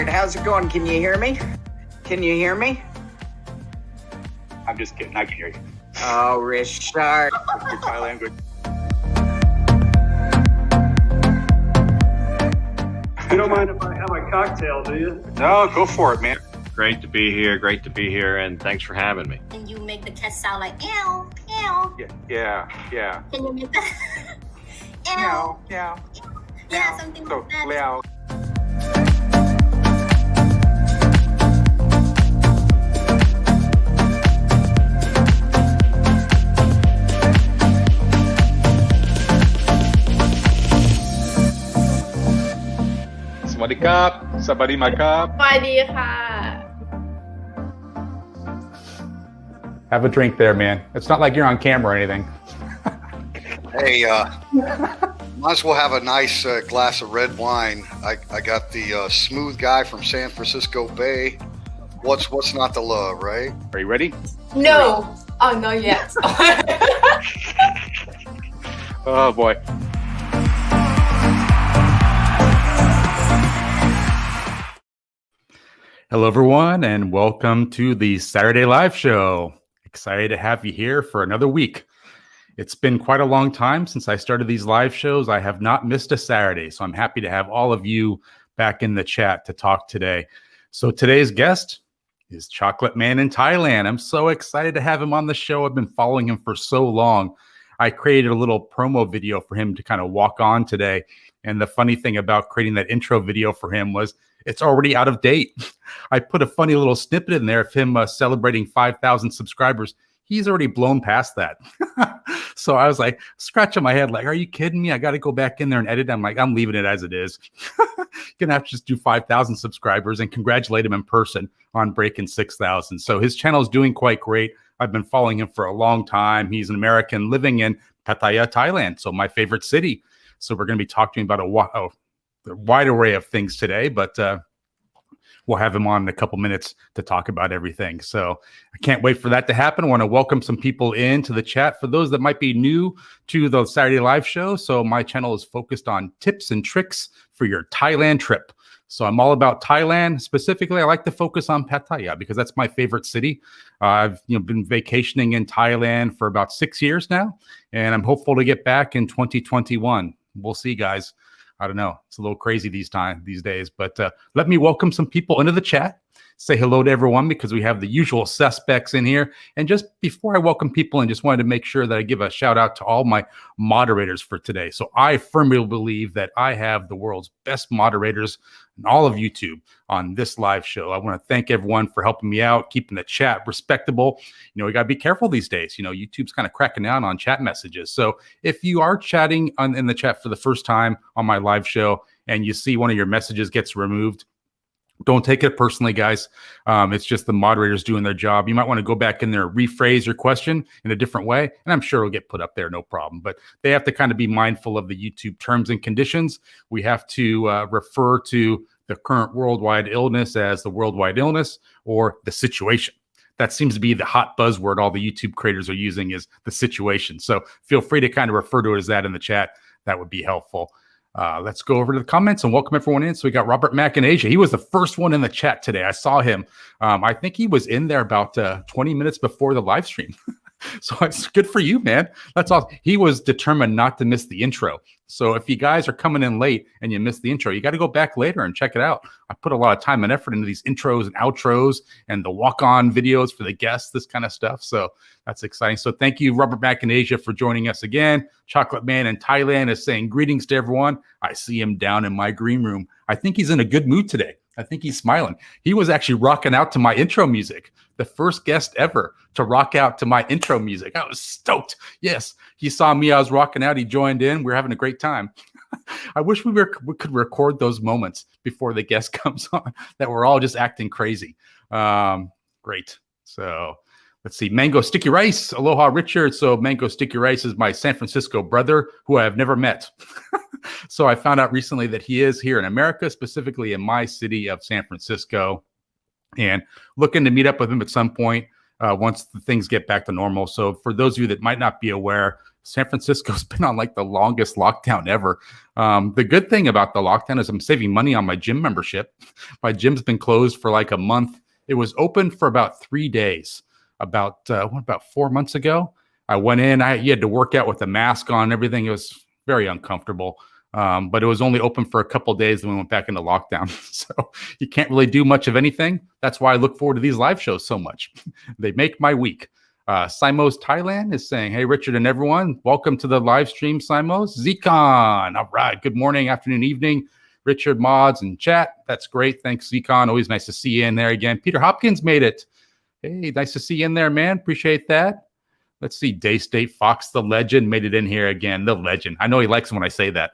Reeshard, how's it going? Can you hear me? Can you hear me? I'm just kidding. I can hear you. Oh, Reeshard. Your Thai language. You don't mind if I have a cocktail, do you? No, go for it, man. Great to be here. Great to be here. And thanks for having me. And you make the cat sound like ew, ew. Yeah. Can you make that? Ew. Meow. Yeah, something So, like that. Leo. Sawadee krap, sabadi makap. สวัสดีค่ะ Have a drink there, man. It's not like you're on camera or anything. Hey, might as well have a nice glass of red wine. I got the smooth guy from San Francisco Bay. What's not to love, right? Are you ready? No oh not yet Oh boy. Hello, everyone, and welcome to the Saturday Live Show. Excited to have you here for another week. It's been quite a long time since I started these live shows. I have not missed a Saturday, so I'm happy to have all of you back in the chat to talk today. So today's guest is Chocolate Man in Thailand. I'm so excited to have him on the show. I've been following him for so long. I created a little promo video for him to kind of walk on today. And the funny thing about creating that intro video for him was it's already out of date. I put a funny little snippet in there of him celebrating 5,000 subscribers. He's already blown past that. So I was like, scratching my head, like, are you kidding me? I got to go back in there and edit. I'm like, I'm leaving it as it is. Gonna have to just do 5,000 subscribers and congratulate him in person on breaking 6,000. So his channel is doing quite great. I've been following him for a long time. He's an American living in Pattaya, Thailand. So my favorite city. So we're going to be talking about a wide array of things today, but we'll have him on in a couple minutes to talk about everything. So I can't wait for that to happen. I want to welcome some people into the chat. For those that might be new to the Saturday Live Show, so my channel is focused on tips and tricks for your Thailand trip. So I'm all about Thailand. Specifically, I like to focus on Pattaya because that's my favorite city. I've been vacationing in Thailand for about 6 years now, and I'm hopeful to get back in 2021. We'll see, guys. I don't know. It's a little crazy these days, but let me welcome some people into the chat. Say hello to everyone because we have the usual suspects in here. And just before I welcome people, and just wanted to make sure that I give a shout out to all my moderators for today. So I firmly believe that I have the world's best moderators in all of YouTube on this live show. I want to thank everyone for helping me out, keeping the chat respectable. We got to be careful these days. YouTube's kind of cracking down on chat messages. So if you are chatting in the chat for the first time on my live show and you see one of your messages gets removed, don't take it personally, guys. It's just the moderators doing their job. You might want to go back in there, rephrase your question in a different way, and I'm sure it'll get put up there, no problem. But they have to kind of be mindful of the YouTube terms and conditions. We have to refer to the current worldwide illness as the worldwide illness or the situation. That seems to be the hot buzzword all the YouTube creators are using is the situation. So feel free to kind of refer to it as that in the chat. That would be helpful. Let's go over to the comments and welcome everyone in. So we got Robert Mack in Asia. He was the first one in the chat today. I saw him. I think he was in there about 20 minutes before the live stream. So it's good for you, man. That's awesome. He was determined not to miss the intro. So if you guys are coming in late and you missed the intro, you got to go back later and check it out. I put a lot of time and effort into these intros and outros and the walk-on videos for the guests, this kind of stuff. So that's exciting. So thank you, Robert Mack in Asia, for joining us again. Chocolate Man in Thailand is saying greetings to everyone. I see him down in my green room. I think he's in a good mood today. I think he's smiling. He was actually rocking out to my intro music. The first guest ever to rock out to my intro music. I was stoked. Yes, he saw me. I was rocking out. He joined in. We're having a great time. I wish we could record those moments before the guest comes on that we're all just acting crazy. Great. So let's see. Mango Sticky Rice. Aloha, Richard. So Mango Sticky Rice is my San Francisco brother who I have never met. So I found out recently that he is here in America, specifically in my city of San Francisco, and looking to meet up with him at some point once the things get back to normal. So for those of you that might not be aware, San Francisco's been on like the longest lockdown ever. The good thing about the lockdown is I'm saving money on my gym membership. My gym's been closed for like a month. It was open for about 3 days. About 4 months ago, I went in. You had to work out with a mask on and everything. It was very uncomfortable. But it was only open for a couple of days, and we went back into lockdown. So you can't really do much of anything. That's why I look forward to these live shows so much. They make my week. Simos Thailand is saying, hey, Richard and everyone, welcome to the live stream, Simos. Zcon, all right, good morning, afternoon, evening. Richard, mods, and chat. That's great. Thanks, Zcon. Always nice to see you in there again. Peter Hopkins made it. Hey, nice to see you in there, man. Appreciate that. Let's see. Daystate Fox, the legend, made it in here again. The legend. I know he likes when I say that.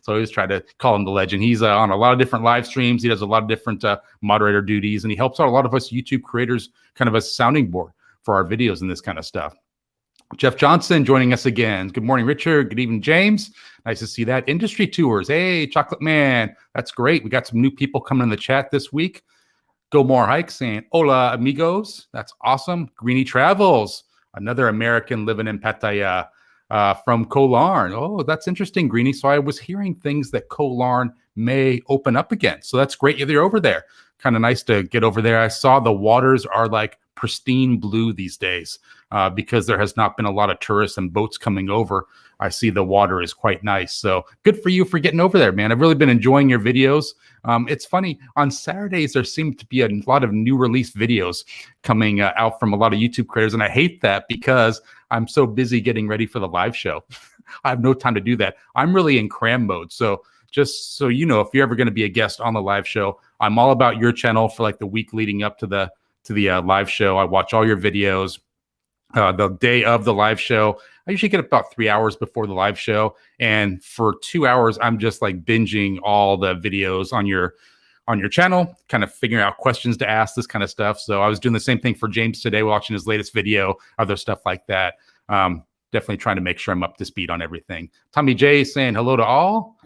So I always try to call him the legend. He's on a lot of different live streams. He does a lot of different moderator duties, and he helps out a lot of us YouTube creators kind of a sounding board for our videos and this kind of stuff. Jeff Johnson joining us again. Good morning, Richard. Good evening, James. Nice to see that. Industry tours. Hey, Chocolate Man. That's great. We got some new people coming in the chat this week. Go More Hikes saying, hola, amigos. That's awesome. Greenie Travels, another American living in Pattaya from Koh Larn. Oh, that's interesting, Greenie. So I was hearing things that Koh Larn may open up again. So that's great you're over there. Kind of nice to get over there. I saw the waters are like pristine blue these days because there has not been a lot of tourists and boats coming over. I see the water is quite nice. So good for you for getting over there, man. I've really been enjoying your videos. It's funny, on Saturdays, there seem to be a lot of new release videos coming out from a lot of YouTube creators. And I hate that because I'm so busy getting ready for the live show. I have no time to do that. I'm really in cram mode. So just so you know, if you're ever going to be a guest on the live show, I'm all about your channel for like the week leading up to the live show. I watch all your videos. The day of the live show, I usually get about 3 hours before the live show, and for 2 hours, I'm just like binging all the videos on your channel, kind of figuring out questions to ask, this kind of stuff. So I was doing the same thing for James today, watching his latest video, other stuff like that. Definitely trying to make sure I'm up to speed on everything. Tommy J saying hello to all.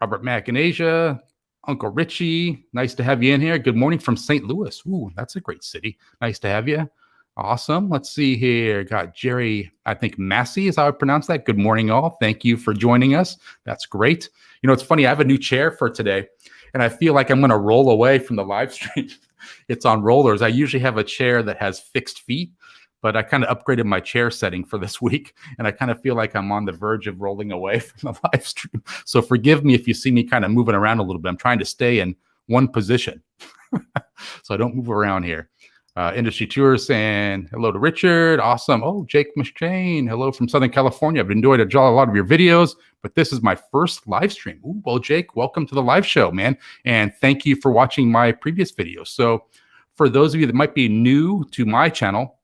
Robert Mack in Asia. Uncle Richie, nice to have you in here. Good morning from St. Louis. Ooh, that's a great city. Nice to have you. Awesome. Let's see here. Got Jerry, I think Massey is how I pronounce that. Good morning, all. Thank you for joining us. That's great. You know, it's funny. I have a new chair for today, and I feel like I'm going to roll away from the live stream. It's on rollers. I usually have a chair that has fixed feet, but I kind of upgraded my chair setting for this week, and I kind of feel like I'm on the verge of rolling away from the live stream. So forgive me if you see me kind of moving around a little bit. I'm trying to stay in one position so I don't move around here. Industry Tours saying hello to Richard. Awesome. Oh, Jake Mushane. Hello from Southern California. I've enjoyed a lot of your videos, but this is my first live stream. Ooh, well, Jake, welcome to the live show, man. And thank you for watching my previous videos. So for those of you that might be new to my channel,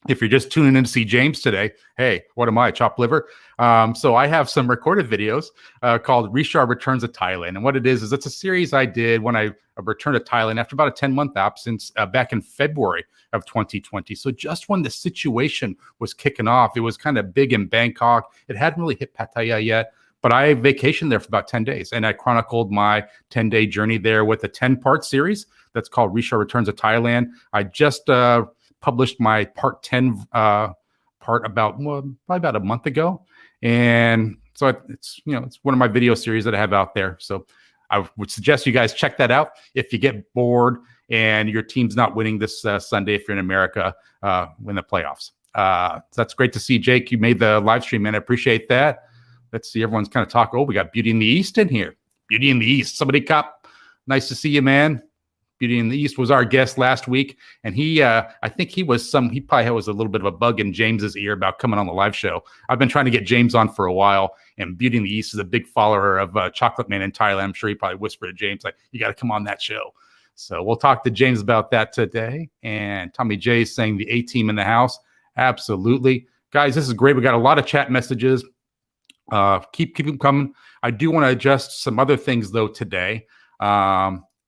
if you're just tuning in to see James today, hey, what am I, chopped liver? So I have some recorded videos called Reeshard Returns to Thailand. And what it is it's a series I did when I returned to Thailand after about a 10-month absence back in February of 2020. So just when the situation was kicking off, it was kind of big in Bangkok. It hadn't really hit Pattaya yet, but I vacationed there for about 10 days. And I chronicled my 10-day journey there with a 10-part series that's called Reeshard Returns to Thailand. I just published my part 10 part probably about a month ago. And so it's one of my video series that I have out there. So I would suggest you guys check that out if you get bored and your team's not winning this Sunday if you're in America in the playoffs. So that's great to see, Jake. You made the live stream, man. I appreciate that. Let's see. Everyone's kind of talking. Oh, we got Beauty in the East in here. Beauty in the East. Somebody cop. Nice to see you, man. Beauty in the East was our guest last week, and he probably was a little bit of a bug in James's ear about coming on the live show. I've been trying to get James on for a while, and Beauty in the East is a big follower of Chocolate Man in Thailand. I'm sure he probably whispered to James, like, you got to come on that show. So we'll talk to James about that today. And Tommy J is saying the A-team in the house. Absolutely. Guys, this is great. We got a lot of chat messages. Keep them coming. I do want to adjust some other things, though, today.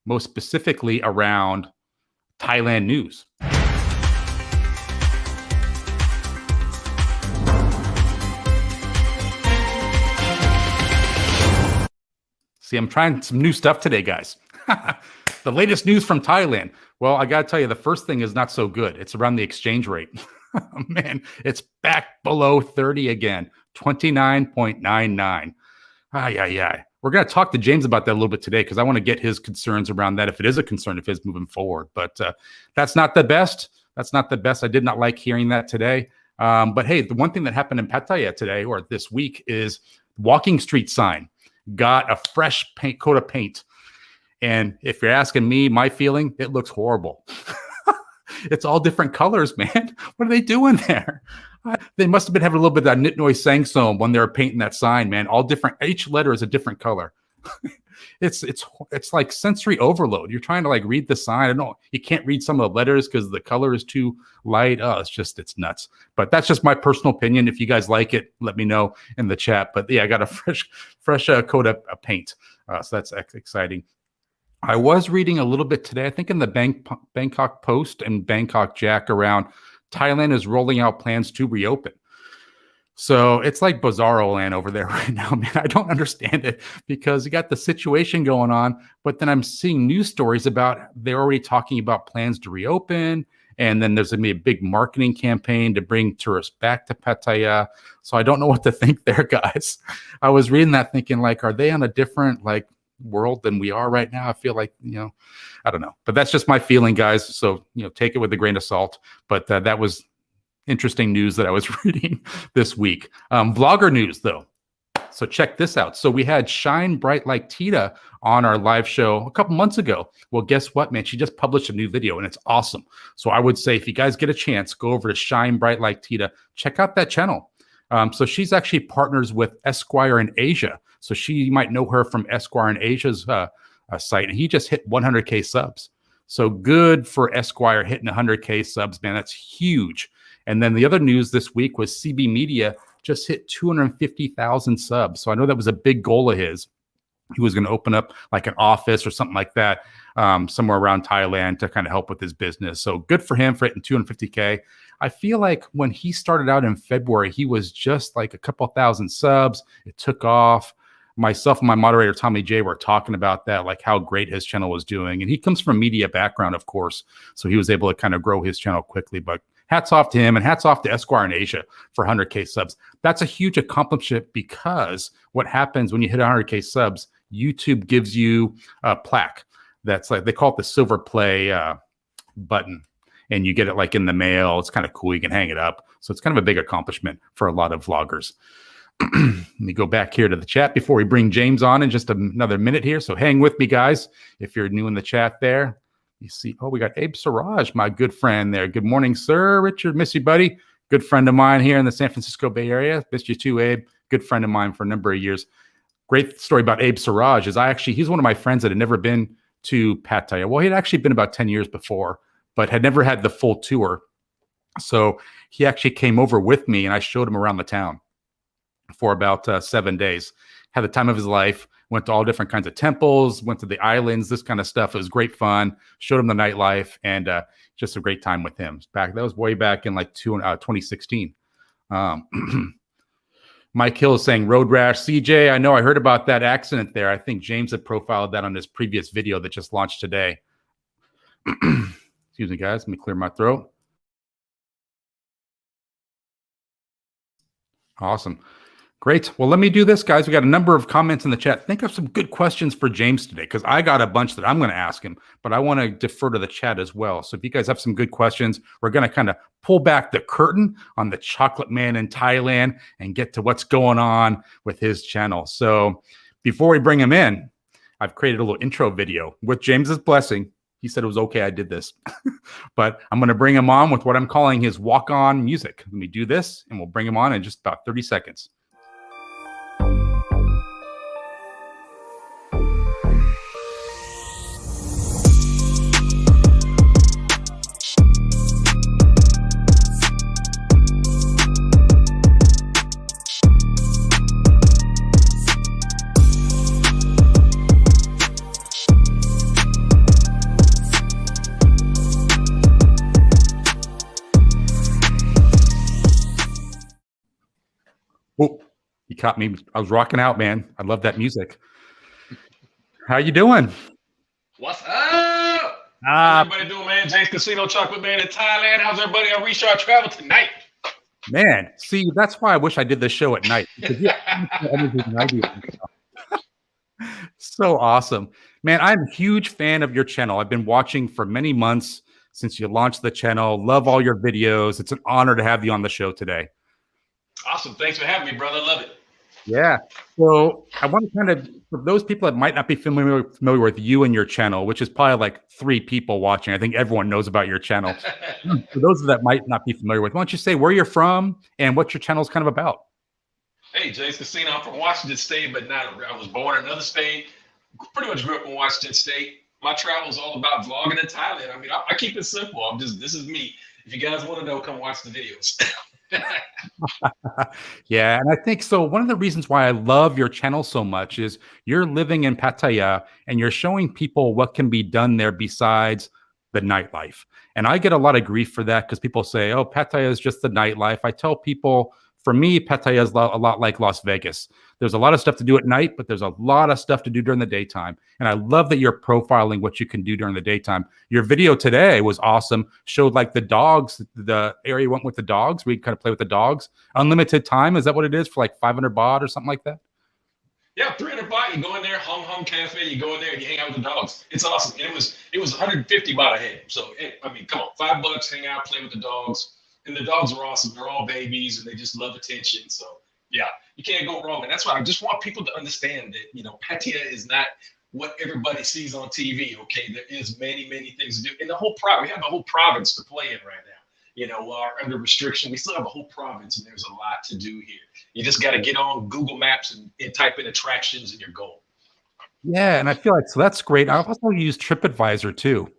Most specifically around Thailand news. See, I'm trying some new stuff today, guys. The latest news from Thailand. Well, I got to tell you, the first thing is not so good. It's around the exchange rate. Man, it's back below 30 again, 29.99. Ay. We're going to talk to James about that a little bit today because I want to get his concerns around that if it is a concern of his moving forward. But that's not the best. That's not the best. I did not like hearing that today. But hey, the one thing that happened in Pattaya today or this week is walking street sign got a fresh coat of paint. And if you're asking me, my feeling, it looks horrible. It's all different colors, man. What are they doing there? They must have been having a little bit of that Nitnoy Sangsome when they were painting that sign, man. All different. Each letter is a different color. It's like sensory overload. You're trying to like read the sign. I don't know. You can't read some of the letters because the color is too light. Oh, it's nuts. But that's just my personal opinion. If you guys like it, let me know in the chat. But yeah, I got a fresh coat of paint. So that's exciting. I was reading a little bit today, I think in the Bangkok Post and Bangkok Jack around Thailand is rolling out plans to reopen. So it's like bizarro land over there right now, man. I don't understand it because you got the situation going on, but then I'm seeing news stories about they're already talking about plans to reopen. And then there's going to be a big marketing campaign to bring tourists back to Pattaya. So I don't know what to think there, guys. I was reading that thinking like, are they on a different like world than we are right now? I feel like, I don't know, but that's just my feeling, guys. So, take it with a grain of salt, but that was interesting news that I was reading this week. Vlogger news though. So check this out. So we had Shine Bright Like Tita on our live show a couple months ago. Well, guess what, man? She just published a new video and it's awesome. So I would say if you guys get a chance, go over to Shine Bright Like Tita, check out that channel. So she's actually partners with Esquire in Asia. So you might know her from Esquire in Asia's site. And he just hit 100K subs. So good for Esquire hitting 100K subs, man. That's huge. And then the other news this week was CB Media just hit 250,000 subs. So I know that was a big goal of his. He was going to open up like an office or something like that somewhere around Thailand to kind of help with his business. So good for him for hitting 250K. I feel like when he started out in February, he was just like a couple thousand subs. It took off. Myself and my moderator, Tommy J, were talking about that, like how great his channel was doing. And he comes from a media background, of course. So he was able to kind of grow his channel quickly. But hats off to him and hats off to Esquire in Asia for 100K subs. That's a huge accomplishment because what happens when you hit 100K subs, YouTube gives you a plaque. That's like, they call it the silver play button. And you get it like in the mail. It's kind of cool. You can hang it up. So it's kind of a big accomplishment for a lot of vloggers. Let me go back here to the chat before we bring James on in just another minute here. So hang with me, guys. If you're new in the chat there, you see, we got Abe Siraj, my good friend there. Good morning, sir. Richard, miss you, buddy. Good friend of mine here in the San Francisco Bay Area. Missed you too, Abe. Good friend of mine for a number of years. Great story about Abe Siraj is he's one of my friends that had never been to Pattaya. Well, he'd actually been about 10 years before, but had never had the full tour. So he actually came over with me and I showed him around the town for about 7 days. Had the time of his life, went to all different kinds of temples, went to the islands, this kind of stuff. It was great fun. Showed him the nightlife and just a great time with him. That was way back in like 2016. Mike Hill is saying road rash. CJ, I know I heard about that accident there. I think James had profiled that on his previous video that just launched today. Excuse me, guys. Let me clear my throat. Awesome. Great. Well, let me do this, guys. We got a number of comments in the chat. Think of some good questions for James today, because I got a bunch that I'm going to ask him, but I want to defer to the chat as well. So if you guys have some good questions, we're going to kind of pull back the curtain on the chocolate man in Thailand and get to what's going on with his channel. So before we bring him in, I've created a little intro video with James's blessing. He said it was okay I did this, but I'm going to bring him on with what I'm calling his walk-on music. Let me do this, and we'll bring him on in just about 30 seconds. Oh, you caught me. I was rocking out, man. I love that music. How you doing? What's up? Ah, How's everybody doing, man? James Casino Chocolate Man in Thailand. How's everybody on Reeshard Travel tonight? man. See, that's why I wish I did this show at night. Because so awesome. Man, I'm a huge fan of your channel. I've been watching for many months since you launched the channel. Love all your videos. It's an honor to have you on the show today. Awesome. Thanks for having me, brother. Love it. Yeah. So I want to kind of, for those people that might not be familiar with you and your channel, which is probably like 3 people watching. I think everyone knows about your channel. For those that might not be familiar with, why don't you say where you're from and what your channel is kind of about? Hey, James Casino. I'm from Washington State, but not. I was born in another state. Pretty much grew up in Washington State. My travel is all about vlogging in Thailand. I mean, I keep it simple. This is me. If you guys want to know, come watch the videos. Yeah, and I think so. One of the reasons why I love your channel so much is you're living in Pattaya and you're showing people what can be done there besides the nightlife. And I get a lot of grief for that because people say, oh, Pattaya is just the nightlife. I tell people, for me, Pattaya is a lot like Las Vegas. There's a lot of stuff to do at night, but there's a lot of stuff to do during the daytime. And I love that you're profiling what you can do during the daytime. Your video today was awesome. Showed like the dogs, the area you went with the dogs, where you kind of play with the dogs. Unlimited time, is that what it is, for like 500 baht or something like that? Yeah, 300 baht. You go in there, Hum Cafe. You go in there and you hang out with the dogs. It's awesome. And it was 150 baht a head. So I mean, come on, $5, hang out, play with the dogs. And the dogs are awesome. They're all babies and they just love attention. So yeah, you can't go wrong. And that's why I just want people to understand that, you know, Pattaya is not what everybody sees on TV. Okay, there is many things to do. And we have a whole province to play in right now. You know, under restriction, we still have a whole province and there's a lot to do here. You just got to get on Google Maps and type in attractions and you're golden. Yeah, and I feel like, so that's great. I also use TripAdvisor too.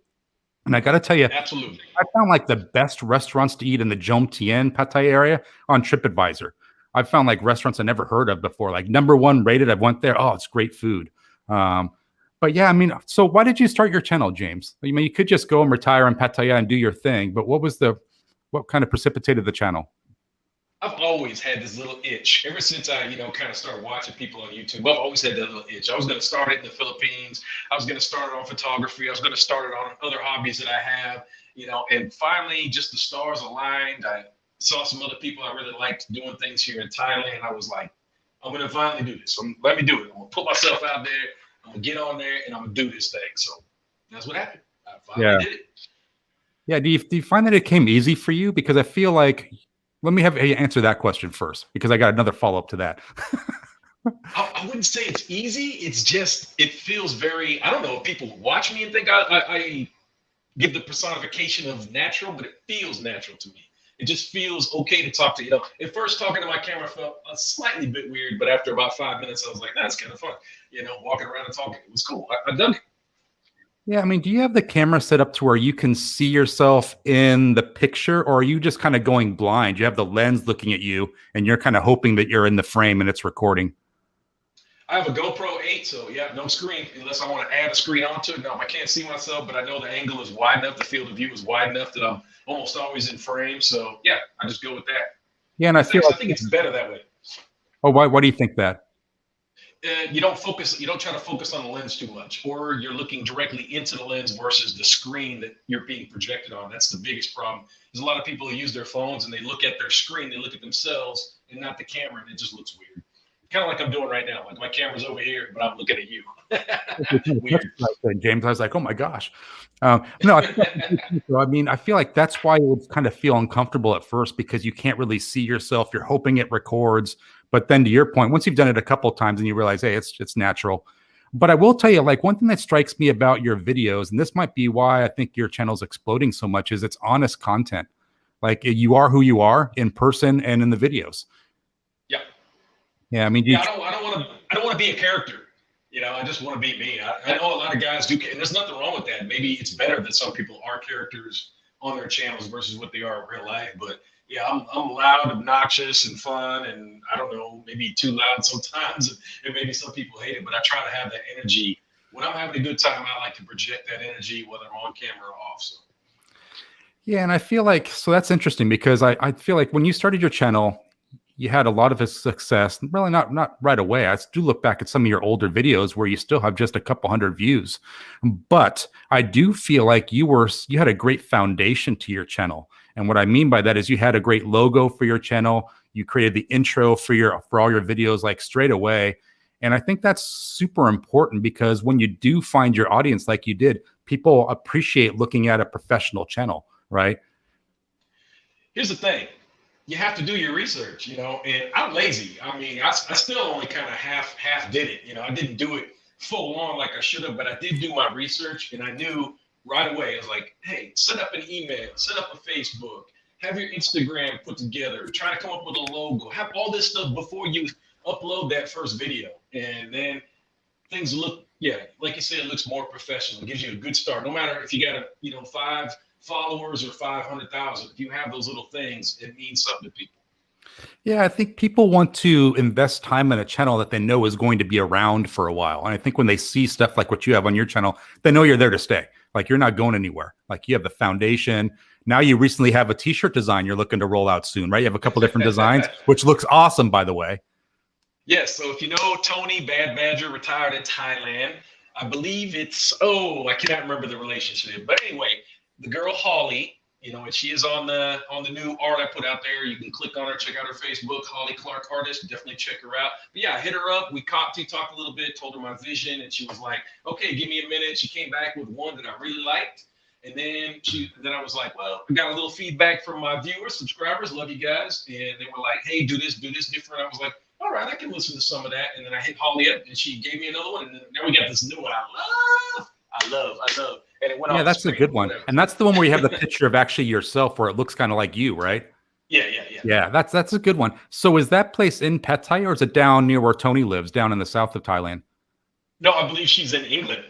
And I got to tell you, absolutely, I found like the best restaurants to eat in the Jomtien Pattaya area on TripAdvisor. I found like restaurants I never heard of before, like #1 rated. I went there. Oh, it's great food. But yeah, I mean, so why did you start your channel, James? I mean, you could just go and retire in Pattaya and do your thing, but what kind of precipitated the channel? I've always had this little itch ever since I, kind of started watching people on YouTube. I've always had that little itch. I was going to start it in the Philippines. I was going to start it on photography. I was going to start it on other hobbies that I have, and finally just the stars aligned. I saw some other people I really liked doing things here in Thailand. I was like, I'm going to finally do this. So let me do it. I'm going to put myself out there. I'm going to get on there and I'm going to do this thing. So that's what happened. I finally did it. Yeah. Do you find that it came easy for you? Because I feel like, let me have you answer that question first, because I got another follow-up to that. I wouldn't say it's easy. It's just, it feels very, I don't know if people watch me and think I give the personification of natural, but it feels natural to me. It just feels okay to talk to, at first talking to my camera felt a slightly bit weird, but after about 5 minutes, I was like, that's kind of fun. Walking around and talking, it was cool. I dug it. Yeah, I mean, do you have the camera set up to where you can see yourself in the picture, or are you just kind of going blind? You have the lens looking at you and you're kind of hoping that you're in the frame and it's recording? I have a GoPro 8, so yeah, no screen, unless I want to add a screen onto it. No, I can't see myself, but I know the angle is wide enough, the field of view is wide enough that I'm almost always in frame. So yeah, I just go with that. Yeah, and I think it's better that way. Oh, why do you think that? You don't try to focus on the lens too much, or you're looking directly into the lens versus the screen that you're being projected on. That's the biggest problem. There's a lot of people who use their phones and they look at their screen, they look at themselves and not the camera, and it just looks weird. Kind of like I'm doing right now. Like my camera's over here, but I'm looking at you. Weird. James, I was like, oh my gosh. No, I mean, I feel like that's why you would kind of feel uncomfortable at first, because you can't really see yourself. You're hoping it records. But then to your point, once you've done it a couple of times and you realize, hey, it's natural. But I will tell you, like, one thing that strikes me about your videos, and this might be why I think your channel's exploding so much, is it's honest content. Like, you are who you are in person and in the videos. Yeah. Yeah, I mean, I don't want to be a character. I just want to be me. I know a lot of guys do, and there's nothing wrong with that. Maybe it's better that some people are characters on their channels versus what they are in real life. But yeah, I'm loud, obnoxious, and fun, and I don't know, maybe too loud sometimes, and maybe some people hate it. But I try to have that energy when I'm having a good time. I like to project that energy, whether I'm on camera or off. So. Yeah, and I feel like, so that's interesting, because I feel like when you started your channel, you had a lot of his success, really not right away. I do look back at some of your older videos where you still have just a couple hundred views, but I do feel like you had a great foundation to your channel. And what I mean by that is you had a great logo for your channel. You created the intro for all your videos like straight away. And I think that's super important because when you do find your audience like you did, people appreciate looking at a professional channel, right? Here's the thing. You have to do your research, and I'm lazy. I mean, I still only kind of half did it. I didn't do it full on like I should have, but I did do my research, and I knew right away. I was like, hey, set up an email, set up a Facebook, have your Instagram put together, try to come up with a logo, have all this stuff before you upload that first video. And then things look, like you said, it looks more professional. It gives you a good start. No matter if you got 5 followers or 500,000, if you have those little things, it means something to people. Yeah, I think people want to invest time in a channel that they know is going to be around for a while. And I think when they see stuff like what you have on your channel, they know you're there to stay. Like you're not going anywhere. Like you have the foundation. Now you recently have a t-shirt design you're looking to roll out soon, right? You have a couple different designs, which looks awesome, by the way. Yes, so if you know Tony Bad Badger retired in Thailand, I believe I cannot remember the relationship. But anyway, the girl Holly, and she is on the new art I put out there. You can click on her, check out her Facebook, Holly Clark Artist. Definitely check her out. But yeah, I hit her up. We talked a little bit, told her my vision, and she was like, okay, give me a minute. She came back with one that I really liked. And then I was like, well, I got a little feedback from my viewers, subscribers, love you guys. And they were like, hey, do this different. I was like, all right, I can listen to some of that. And then I hit Holly up and she gave me another one. And then now we got this new one I love. And it went off. Yeah, that's a good one. And that's the one where you have the picture of actually yourself where it looks kind of like you, right? Yeah. Yeah, that's a good one. So is that place in Pattaya or is it down near where Tony lives, down in the south of Thailand? No, I believe she's in England.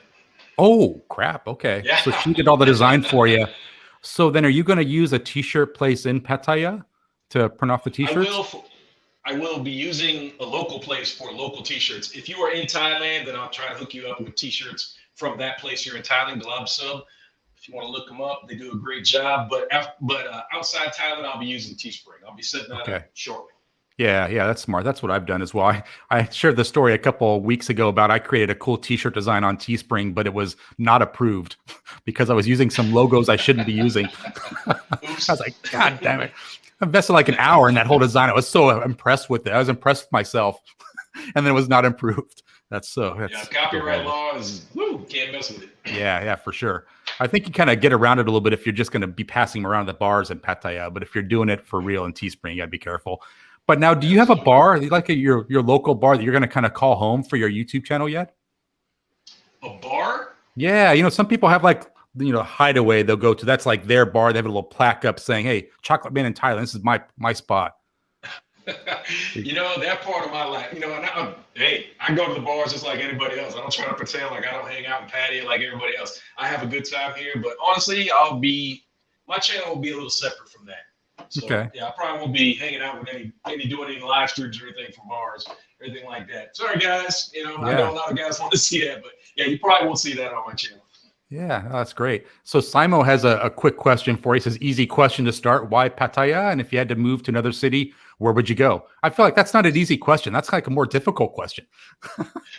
Oh, crap. Okay. Yeah. So she did all the design for you. So then are you going to use a t-shirt place in Pattaya to print off the t-shirts? I will be using a local place for local t-shirts. If you are in Thailand, then I'll try to hook you up with t-shirts from that place here in Thailand, Glob Sub. If you want to look them up, they do a great job. But outside Thailand, I'll be using Teespring. I'll be setting that up shortly. Yeah, that's smart. That's what I've done as well. I shared the story a couple of weeks ago about I created a cool t-shirt design on Teespring, but it was not approved because I was using some logos I shouldn't be using. I was like, God damn it. I invested like an hour in that whole design. I was so impressed with it. I was impressed with myself. And then it was not improved. That's copyright laws, can't mess with it. Yeah, for sure. I think you kind of get around it a little bit if you're just going to be passing them around the bars in Pattaya. But if you're doing it for real in Teespring, you got to be careful. But now, do you have a bar, like your local bar that you're going to kind of call home for your YouTube channel yet? A bar? Yeah, some people have like, Hideaway they'll go to. That's like their bar. They have a little plaque up saying, hey, Chocolate Man in Thailand, this is my spot. That part of my life, and I go to the bars just like anybody else. I don't try to pretend like I don't hang out in Pattaya like everybody else. I have a good time here, but honestly, my channel will be a little separate from that. So, yeah, I probably won't be hanging out with doing any live streams or anything from bars, or anything like that. Sorry, guys. I know a lot of guys want to see that, but yeah, you probably won't see that on my channel. Yeah, that's great. So Simo has a quick question for you. He says, easy question to start. Why Pattaya? And if you had to move to another city, where would you go? I feel like that's not an easy question. That's like a more difficult question.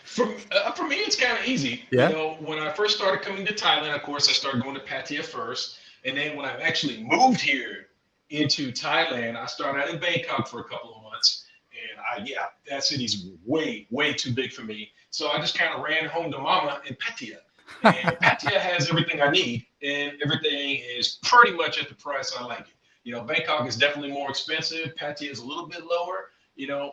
For me, it's kind of easy. Yeah. When I first started coming to Thailand, of course, I started going to Pattaya first. And then when I actually moved here into Thailand, I started out in Bangkok for a couple of months. And that city's way, way too big for me. So I just kind of ran home to mama in Pattaya. And Pattaya has everything I need, and everything is pretty much at the price I like it. Bangkok is definitely more expensive. Pattaya is a little bit lower,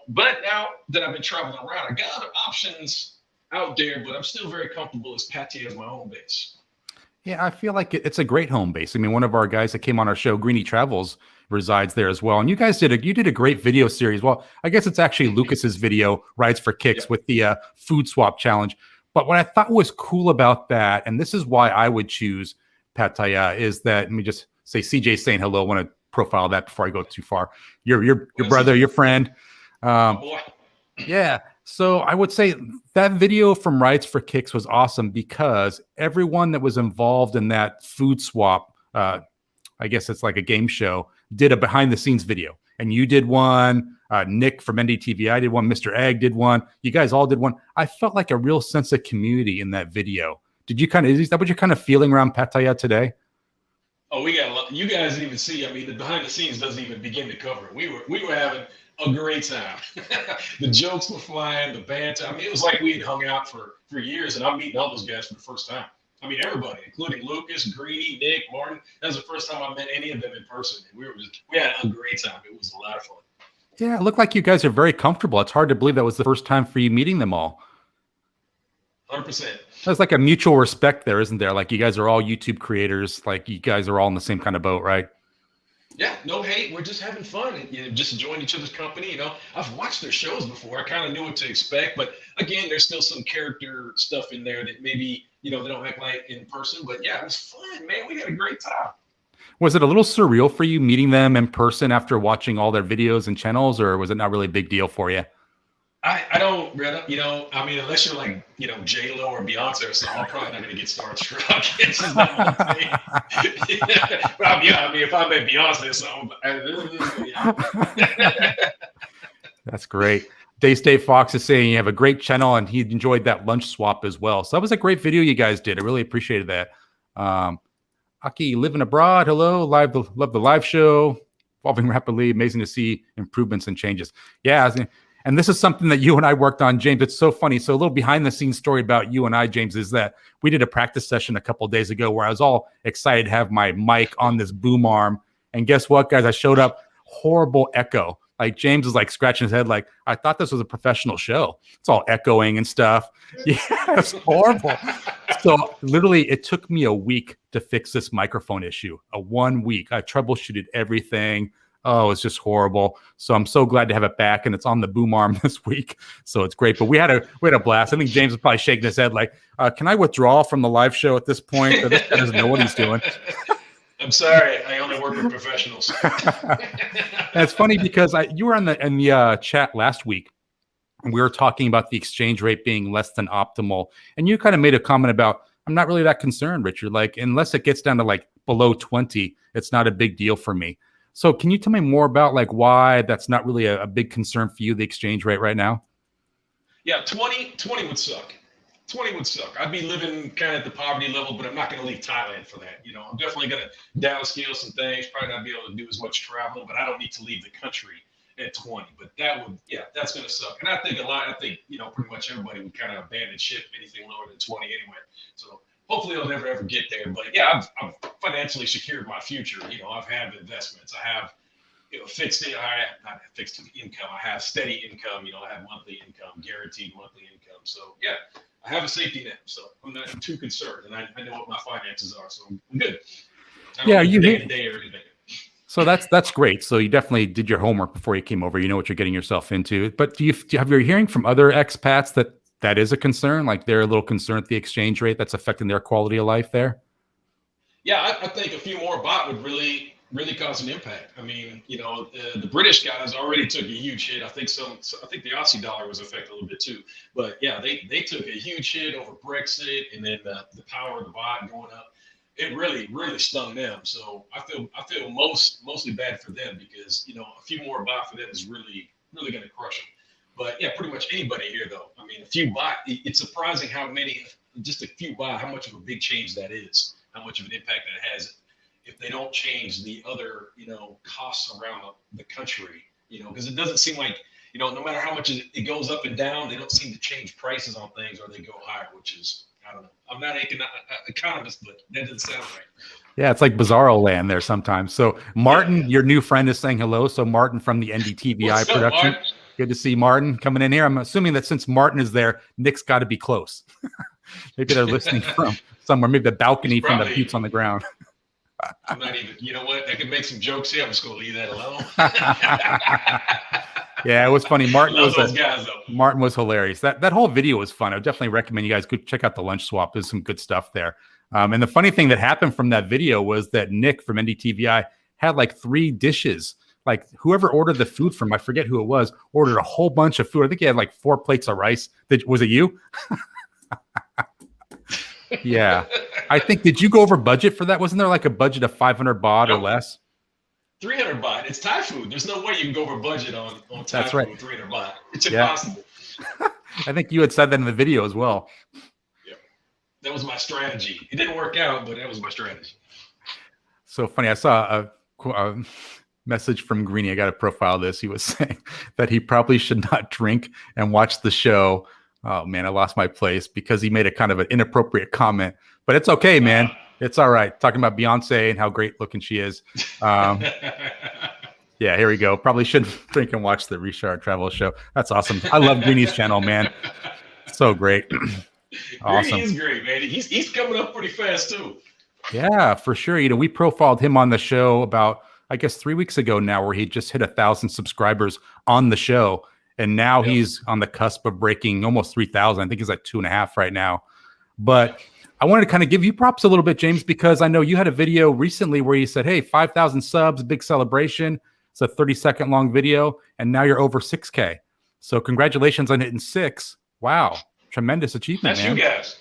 But now that I've been traveling around, I got other options out there, but I'm still very comfortable as Pattaya as my home base. Yeah, I feel like it's a great home base. I mean, one of our guys that came on our show, Greeny Travels, resides there as well. And you guys did a great video series. Well, I guess it's actually Lucas's video, Rides for Kicks, with the food swap challenge. But what I thought was cool about that, and this is why I would choose Pattaya, is that, let me just say, CJ saying hello. I want to profile that before I go too far. Your brother, your friend. Yeah. So I would say that video from Rides for Kicks was awesome because everyone that was involved in that food swap, I guess it's like a game show, did a behind the scenes video. And you did one. Nick from NDTVI did one. Mr. Egg did one. You guys all did one. I felt like a real sense of community in that video. Did you is that what you're kind of feeling around Pattaya today? Oh, we got a lot. You guys didn't even see. I mean, the behind the scenes doesn't even begin to cover it. We were having a great time. The jokes were flying, the banter. I mean, it was like we had hung out for years, and I'm meeting all those guys for the first time. I mean, everybody, including Lucas, Greeny, Nick, Martin. That was the first time I met any of them in person. And we had a great time. It was a lot of fun. Yeah, it looked like you guys are very comfortable. It's hard to believe that was the first time for you meeting them all. 100%. There's like a mutual respect there, isn't there? Like you guys are all YouTube creators. Like you guys are all in the same kind of boat, right? Yeah, no hate. We're just having fun and just enjoying each other's company. I've watched their shows before. I kind of knew what to expect, but again, there's still some character stuff in there that maybe they don't act like in person. But yeah, it was fun, man. We had a great time. Was it a little surreal for you meeting them in person after watching all their videos and channels, or was it not really a big deal for you? I don't, I mean, unless you're like, J-Lo or Beyonce or something, I'm probably not going to get starstruck. It's just not my thing. But I mean, if I met Beyonce or something, That's great. Dave Fox is saying you have a great channel and he enjoyed that lunch swap as well. So that was a great video you guys did. I really appreciated that. Aki, living abroad. Hello. Love the live show. Evolving rapidly. Amazing to see improvements and changes. Yeah. And this is something that you and I worked on, James. It's so funny. So a little behind the scenes story about you and I, James, is that we did a practice session a couple of days ago where I was all excited to have my mic on this boom arm. And guess what, guys? I showed up, horrible echo. Like James is like scratching his head like, I thought this was a professional show. It's all echoing and stuff. Yeah, it's horrible. So literally it took me a week to fix this microphone issue. 1 week. I troubleshooted everything. Oh, it's just horrible. So I'm so glad to have it back, and it's on the boom arm this week. So it's great. But we had a blast. I think James was probably shaking his head like, can I withdraw from the live show at this point? This guy doesn't know what he's doing. I'm sorry. I only work with professionals. And it's funny because you were in the chat last week, and we were talking about the exchange rate being less than optimal. And you kind of made a comment about, I'm not really that concerned, Richard. Like, unless it gets down to like below 20, it's not a big deal for me. So can you tell me more about like why that's not really a big concern for you, the exchange rate right now? Yeah, 20 would suck. 20 would suck. I'd be living kind of at the poverty level, but I'm not going to leave Thailand for that. I'm definitely going to downscale some things, probably not be able to do as much traveling, but I don't need to leave the country at 20. But that's going to suck. And I think pretty much everybody would kind of abandon ship anything lower than 20 anyway. So hopefully I'll never ever get there. But yeah, I've financially secured my future. I've had investments. I have not fixed income. I have steady income. I have monthly income, guaranteed monthly income. So yeah, I have a safety net. So I'm not too concerned, and I know what my finances are. So I'm good. Yeah, you hit day or anything. So that's great. So you definitely did your homework before you came over. You know what you're getting yourself into. But do you have you hearing from other expats that is a concern? Like they're a little concerned at the exchange rate that's affecting their quality of life there? Yeah, I think a few more baht would really cause an impact. I mean, the British guys already took a huge hit. I think the Aussie dollar was affected a little bit too. But yeah, they took a huge hit over Brexit, and then the power of the baht going up. It really stung them. So I feel mostly bad for them because a few more baht for them is really going to crush them. But yeah, pretty much anybody here though. I mean, a few baht. It's surprising just a few baht, how much of a big change that is. How much of an impact that has if they don't change the other, costs around the country, because it doesn't seem like, no matter how much it goes up and down, they don't seem to change prices on things or they go higher, which is, I don't know. I'm not an economist, but that doesn't sound right. Yeah, it's like bizarro land there sometimes. So Martin, your new friend, is saying hello. So Martin from the NDTVI production. Martin? Good to see Martin coming in here. I'm assuming that since Martin is there, Nick's got to be close. Maybe they're listening from somewhere, maybe the balcony from the boots on the ground. I'm not even, you know what? I could make some jokes here. I'm just going to leave that alone. Yeah, it was funny. Martin was hilarious. That whole video was fun. I would definitely recommend you guys go check out the lunch swap. There's some good stuff there. And the funny thing that happened from that video was that Nick from NDTVI had like 3 dishes. Like whoever ordered the food from, I forget who it was, ordered a whole bunch of food. I think he had like 4 plates of rice. Was it you? Yeah. I think, did you go over budget for that? Wasn't there like a budget of 500 baht or less? 300 baht. It's Thai food. There's no way you can go over budget on Thai That's food right. with 300 baht. It's Yeah. impossible. I think you had said that in the video as well. Yeah. That was my strategy. It didn't work out, but that was my strategy. So funny. I saw a message from Greeny. I got to profile this. He was saying that he probably should not drink and watch the show. Oh man, I lost my place because he made a kind of an inappropriate comment, but it's okay, man. It's all right. Talking about Beyonce and how great looking she is. Yeah, here we go. Probably should drink and watch the Reeshard Travel Show. That's awesome. I love Greeny's channel, man. So great. Awesome. Greeny is great, man. He's coming up pretty fast too. Yeah, for sure. You know, we profiled him on the show about, I guess, 3 weeks ago now, where he just hit 1,000 subscribers on the show. And now he's on the cusp of breaking almost 3,000. I think he's at 2.5 right now. But I wanted to kind of give you props a little bit, James, because I know you had a video recently where you said, hey, 5,000 subs, big celebration. It's a 30-second long video. And now you're over 6K. So congratulations on hitting 6. Wow. Tremendous achievement, That's man. you guys.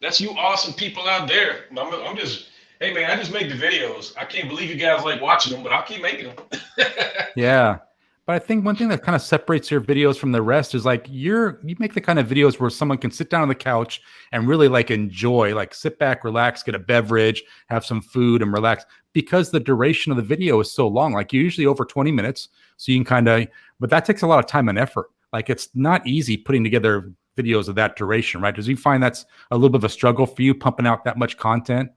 That's you awesome people out there. I'm just, hey, man, I just make the videos. I can't believe you guys like watching them, but I'll keep making them. Yeah. But I think one thing that kind of separates your videos from the rest is like you make the kind of videos where someone can sit down on the couch and really like enjoy, like sit back, relax, get a beverage, have some food and relax, because the duration of the video is so long. Like usually over 20 minutes. So you can kind of, but that takes a lot of time and effort. Like it's not easy putting together videos of that duration, right? Does you find that's a little bit of a struggle for you pumping out that much content?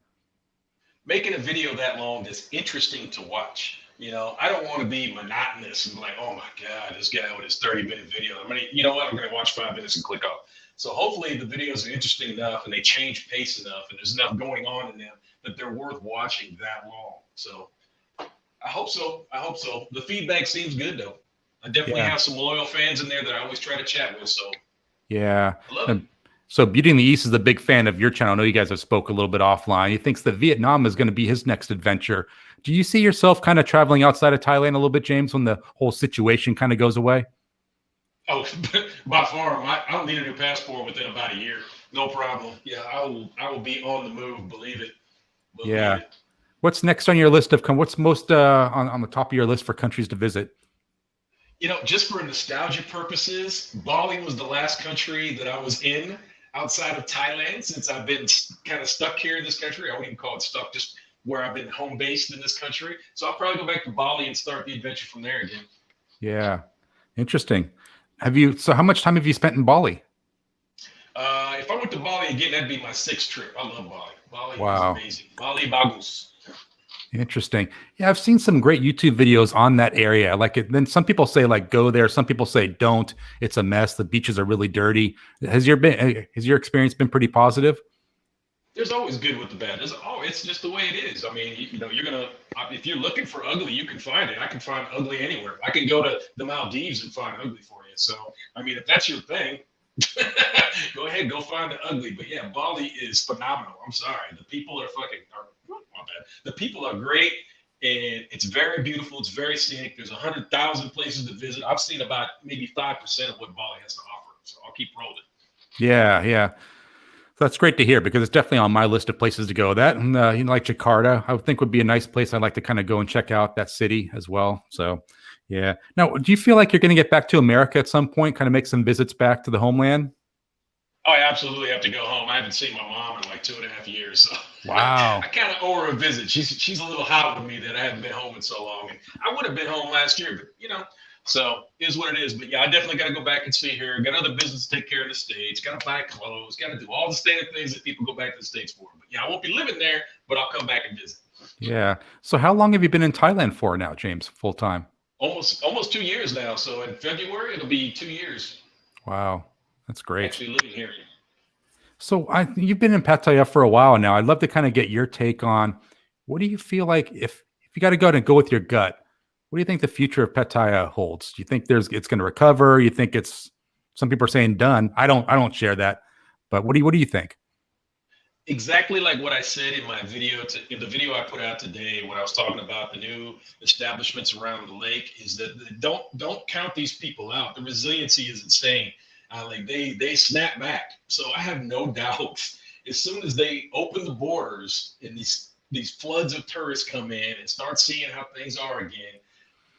Making a video that long that's interesting to watch. You know, I don't want to be monotonous and like, oh my God, this guy with his 30-minute video. I mean, you know what? I'm going to watch 5 minutes and click off. So hopefully the videos are interesting enough and they change pace enough and there's enough going on in them that they're worth watching that long. So I hope so. I hope so. The feedback seems good though. I definitely have some loyal fans in there that I always try to chat with. So yeah. I love it. So Beauty in the East is a big fan of your channel. I know you guys have spoke a little bit offline. He thinks that Vietnam is going to be his next adventure. Do you see yourself kind of traveling outside of Thailand a little bit, James, when the whole situation kind of goes away? Oh, by far, I don't need a new passport within about a year. No problem. Yeah, I will be on the move. Believe it. Yeah. What's next on your list of what's most on the top of your list for countries to visit? You know, just for nostalgia purposes, Bali was the last country that I was in outside of Thailand, since I've been kind of stuck here in this country. I wouldn't even call it stuck, just where I've been home based in this country. So I'll probably go back to Bali and start the adventure from there again. Yeah. Interesting. So how much time have you spent in Bali? If I went to Bali again, that'd be my 6th trip. I love Bali. Bali Wow. is amazing. Bali bagus. Interesting. Yeah, I've seen some great YouTube videos on that area. Like it, then some people say like go there. Some people say don't. It's a mess. The beaches are really dirty. Has your experience been pretty positive? There's always good with the bad. It's just the way it is. I mean, you know, if you're looking for ugly, you can find it. I can find ugly anywhere. I can go to the Maldives and find ugly for you. So, I mean, if that's your thing, go ahead, go find the ugly. But yeah, Bali is phenomenal. I'm sorry. The people are my bad. The people are great, and it's very beautiful. It's very scenic. There's 100,000 places to visit. I've seen about maybe 5% of what Bali has to offer. So I'll keep rolling. Yeah, yeah. That's great to hear because it's definitely on my list of places to go. That and like Jakarta, I would think would be a nice place. I'd like to kind of go and check out that city as well. So, yeah. Now, do you feel like you're going to get back to America at some point? Kind of make some visits back to the homeland? Oh, I absolutely have to go home. I haven't seen my mom in like 2.5 years. So wow. I kind of owe her a visit. She's a little hot with me that I haven't been home in so long. And I would have been home last year, but you know. So it is what it is. But yeah, I definitely got to go back and see her. Got other business to take care of in the States. Got to buy clothes. Got to do all the standard things that people go back to the States for. But yeah, I won't be living there, but I'll come back and visit. Yeah. So how long have you been in Thailand for now, James, full time? Almost 2 years now. So in February, it'll be 2 years. Wow. That's great. Actually living here. So you've been in Pattaya for a while now. I'd love to kind of get your take on what do you feel like if you got to go and go with your gut, what do you think the future of Pattaya holds? Do you think it's going to recover? You think some people are saying done. I don't share that, but what do you think? Exactly like what I said in my video, in the video I put out today, when I was talking about the new establishments around the lake, is that don't count these people out. The resiliency is insane. Like they snap back. So I have no doubt as soon as they open the borders and these these floods of tourists come in and start seeing how things are again,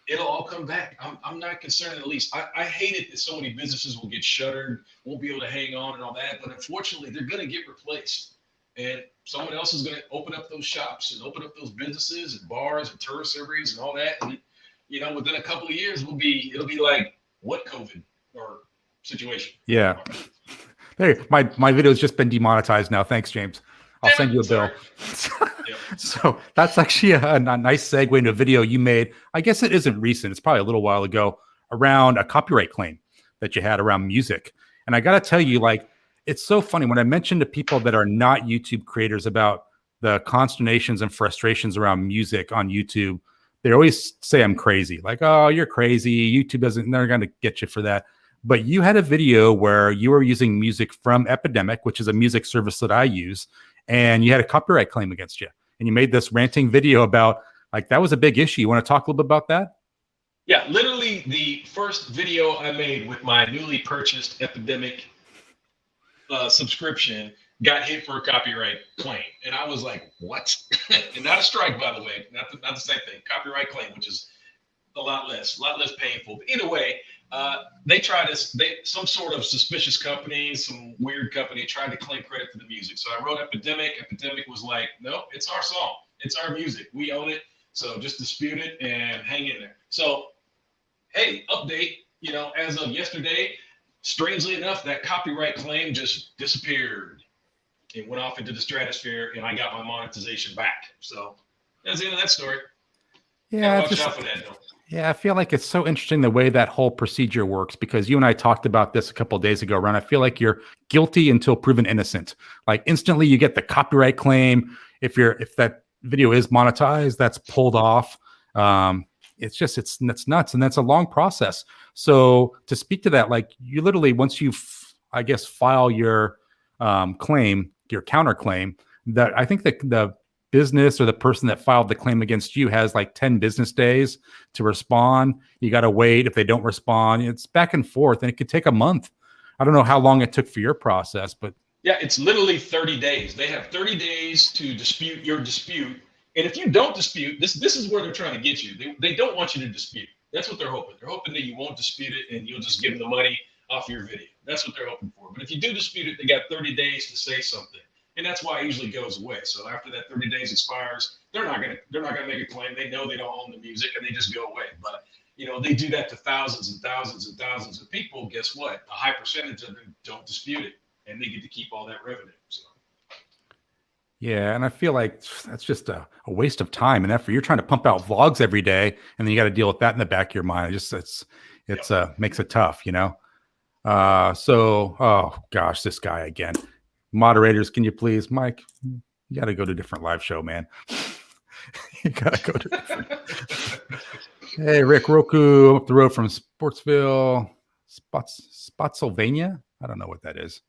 it'll all come back. I'm not concerned in the least. I hate it that so many businesses will get shuttered, won't be able to hang on and all that. But unfortunately, they're going to get replaced. And someone else is going to open up those shops and open up those businesses and bars and tourist areas and all that. And, you know, within a couple of years, it'll be like what COVID or situation. Yeah. There, my video's just been demonetized now. Thanks, James. I'll send you a bill. So that's actually a nice segue into a video you made. I guess it isn't recent. It's probably a little while ago around a copyright claim that you had around music. And I got to tell you, like, it's so funny when I mention to people that are not YouTube creators about the consternations and frustrations around music on YouTube, they always say I'm crazy. Like, oh, you're crazy. YouTube they're going to get you for that. But you had a video where you were using music from Epidemic, which is a music service that I use, and you had a copyright claim against you. And you made this ranting video about, like, that was a big issue. You want to talk a little bit about that? Yeah, literally the first video I made with my newly purchased Epidemic subscription got hit for a copyright claim. And I was like, what? And not a strike, by the way, not the same thing. Copyright claim, which is a lot less painful. But either way, they tried some sort of suspicious company, some weird company tried to claim credit for the music. So I wrote Epidemic. Epidemic was like, no, it's our song. It's our music. We own it. So just dispute it and hang in there. So, hey, update, you know, as of yesterday, strangely enough, that copyright claim just disappeared. It went off into the stratosphere and I got my monetization back. So that's the end of that story. Yeah. Watch out for that, though. Yeah, I feel like it's so interesting the way that whole procedure works, because you and I talked about this a couple of days ago, Ron. I feel like you're guilty until proven innocent. Like instantly you get the copyright claim. If that video is monetized, that's pulled off. It's nuts. And that's a long process. So to speak to that, like you literally, once you, I guess, file your claim, your counterclaim, that I think that the business or the person that filed the claim against you has like 10 business days to respond. You got to wait. If they don't respond, it's back and forth, and it could take a month. I don't know how long it took for your process, but yeah, it's literally 30 days. They have 30 days to dispute your dispute. And if you don't dispute, this is where they're trying to get you. They don't want you to dispute. That's what they're hoping. They're hoping that you won't dispute it and you'll just give them the money off your video. That's what they're hoping for. But if you do dispute it, they got 30 days to say something. And that's why it usually goes away. So after that 30 days expires, they're not gonna make a claim. They know they don't own the music and they just go away. But you know, they do that to thousands and thousands and thousands of people. Guess what? A high percentage of them don't dispute it, and they get to keep all that revenue. So. Yeah, and I feel like that's just a waste of time and effort. You're trying to pump out vlogs every day, and then you got to deal with that in the back of your mind. It's makes it tough, you know. So, oh gosh, this guy again. Moderators, can you please, Mike? You got to go to a different live show, man. You got to go to different. Hey, Rick Roku up the road from Sportsville, Spotsylvania. I don't know what that is.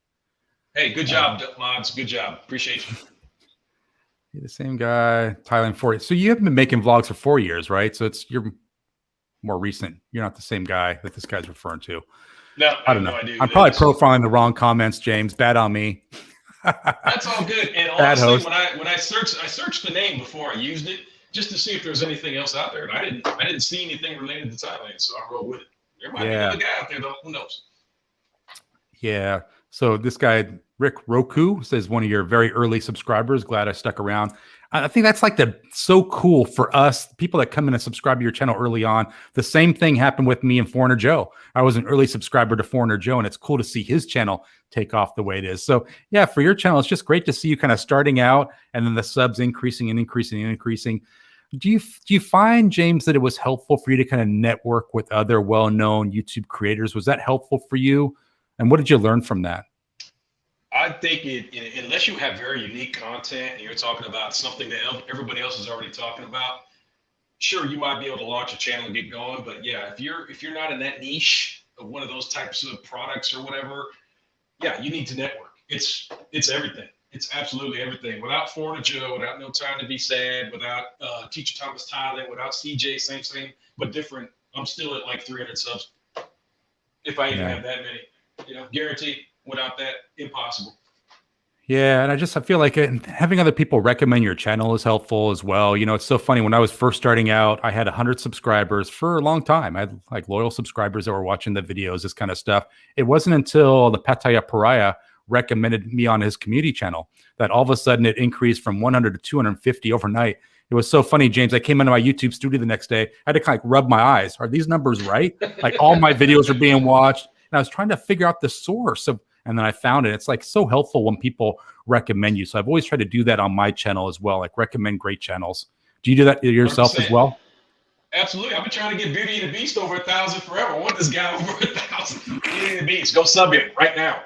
Hey, good job, mods. Good job. Appreciate you. You're the same guy, Thailand 4. So you haven't been making vlogs for 4 years, right? So you're more recent. You're not the same guy that this guy's referring to. No, I don't know. I'm probably profiling the wrong comments, James. Bad on me. That's all good. And honestly, when I searched the name before I used it just to see if there's anything else out there, and I didn't see anything related to Thailand, so I rolled with it. There might be another guy out there though. Who knows? Yeah. So this guy, Rick Roku, says one of your very early subscribers. Glad I stuck around. I think that's like so cool for us, people that come in and subscribe to your channel early on. The same thing happened with me and Foreigner Joe. I was an early subscriber to Foreigner Joe, and it's cool to see his channel take off the way it is. So yeah, for your channel, it's just great to see you kind of starting out and then the subs increasing and increasing and increasing. Do you find, James, that it was helpful for you to kind of network with other well-known YouTube creators? Was that helpful for you? And what did you learn from that? I think unless you have very unique content and you're talking about something that everybody else is already talking about, sure, you might be able to launch a channel and get going. But yeah, if you're not in that niche of one of those types of products or whatever, yeah, you need to network. It's everything. It's absolutely everything. Without Foreigner Joe, without No Time to Be Sad, without Teacher Thomas Thailand, without CJ, same, but different, I'm still at like 300 subs. If I even have that many, guaranteed. Without that, impossible. Yeah, and I feel like having other people recommend your channel is helpful as well. You know, it's so funny. When I was first starting out, I had 100 subscribers for a long time. I had like loyal subscribers that were watching the videos, this kind of stuff. It wasn't until the Pattaya Pariah recommended me on his community channel that all of a sudden it increased from 100 to 250 overnight. It was so funny, James. I came into my YouTube studio the next day. I had to kind of rub my eyes. Are these numbers right? Like all my videos are being watched. And I was trying to figure out the source of, and then I found it. It's like so helpful when people recommend you. So I've always tried to do that on my channel as well, like recommend great channels. Do you do that yourself 100%. as well? Absolutely. I've been trying to get Beauty and the Beast over 1,000 forever. I want this guy over 1,000. Beauty and the Beast. Go sub him right now.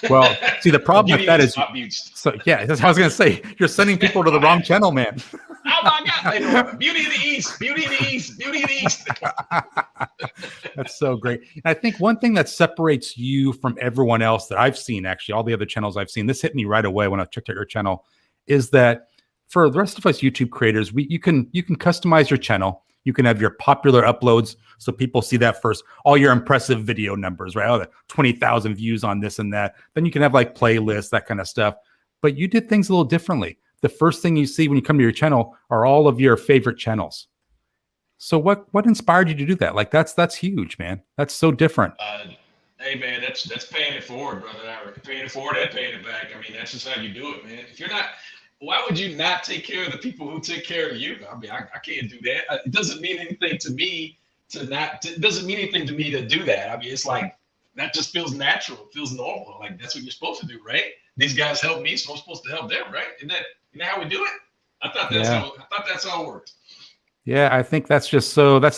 Well, see, the problem with that is, Beast. so yeah, that's what I was going to say. You're sending people to the wrong channel, man. Oh my God. Beauty in the East. Beauty in the East. Beauty in the East. That's so great. And I think one thing that separates you from everyone else that I've seen, actually, all the other channels I've seen, this hit me right away when I checked out your channel, is that for the rest of us YouTube creators, you can customize your channel. You can have your popular uploads so people see that first, all your impressive video numbers, right? Oh, the 20,000 views on this and that. Then you can have like playlists, that kind of stuff. But you did things a little differently. The first thing you see when you come to your channel are all of your favorite channels. So what inspired you to do that? Like that's huge, man. That's so different. Hey man, that's paying it forward, brother. Paying it forward and paying it back. I mean, that's just how you do it, man. If you're not, why would you not take care of the people who take care of you? I mean, I can't do that. It doesn't mean anything to me it doesn't mean anything to me to do that. I mean, it's like, that just feels natural. It feels normal. Like that's what you're supposed to do, right? These guys help me, so I'm supposed to help them, right? Isn't that how we do it? I thought that's how it worked. Yeah, I think that's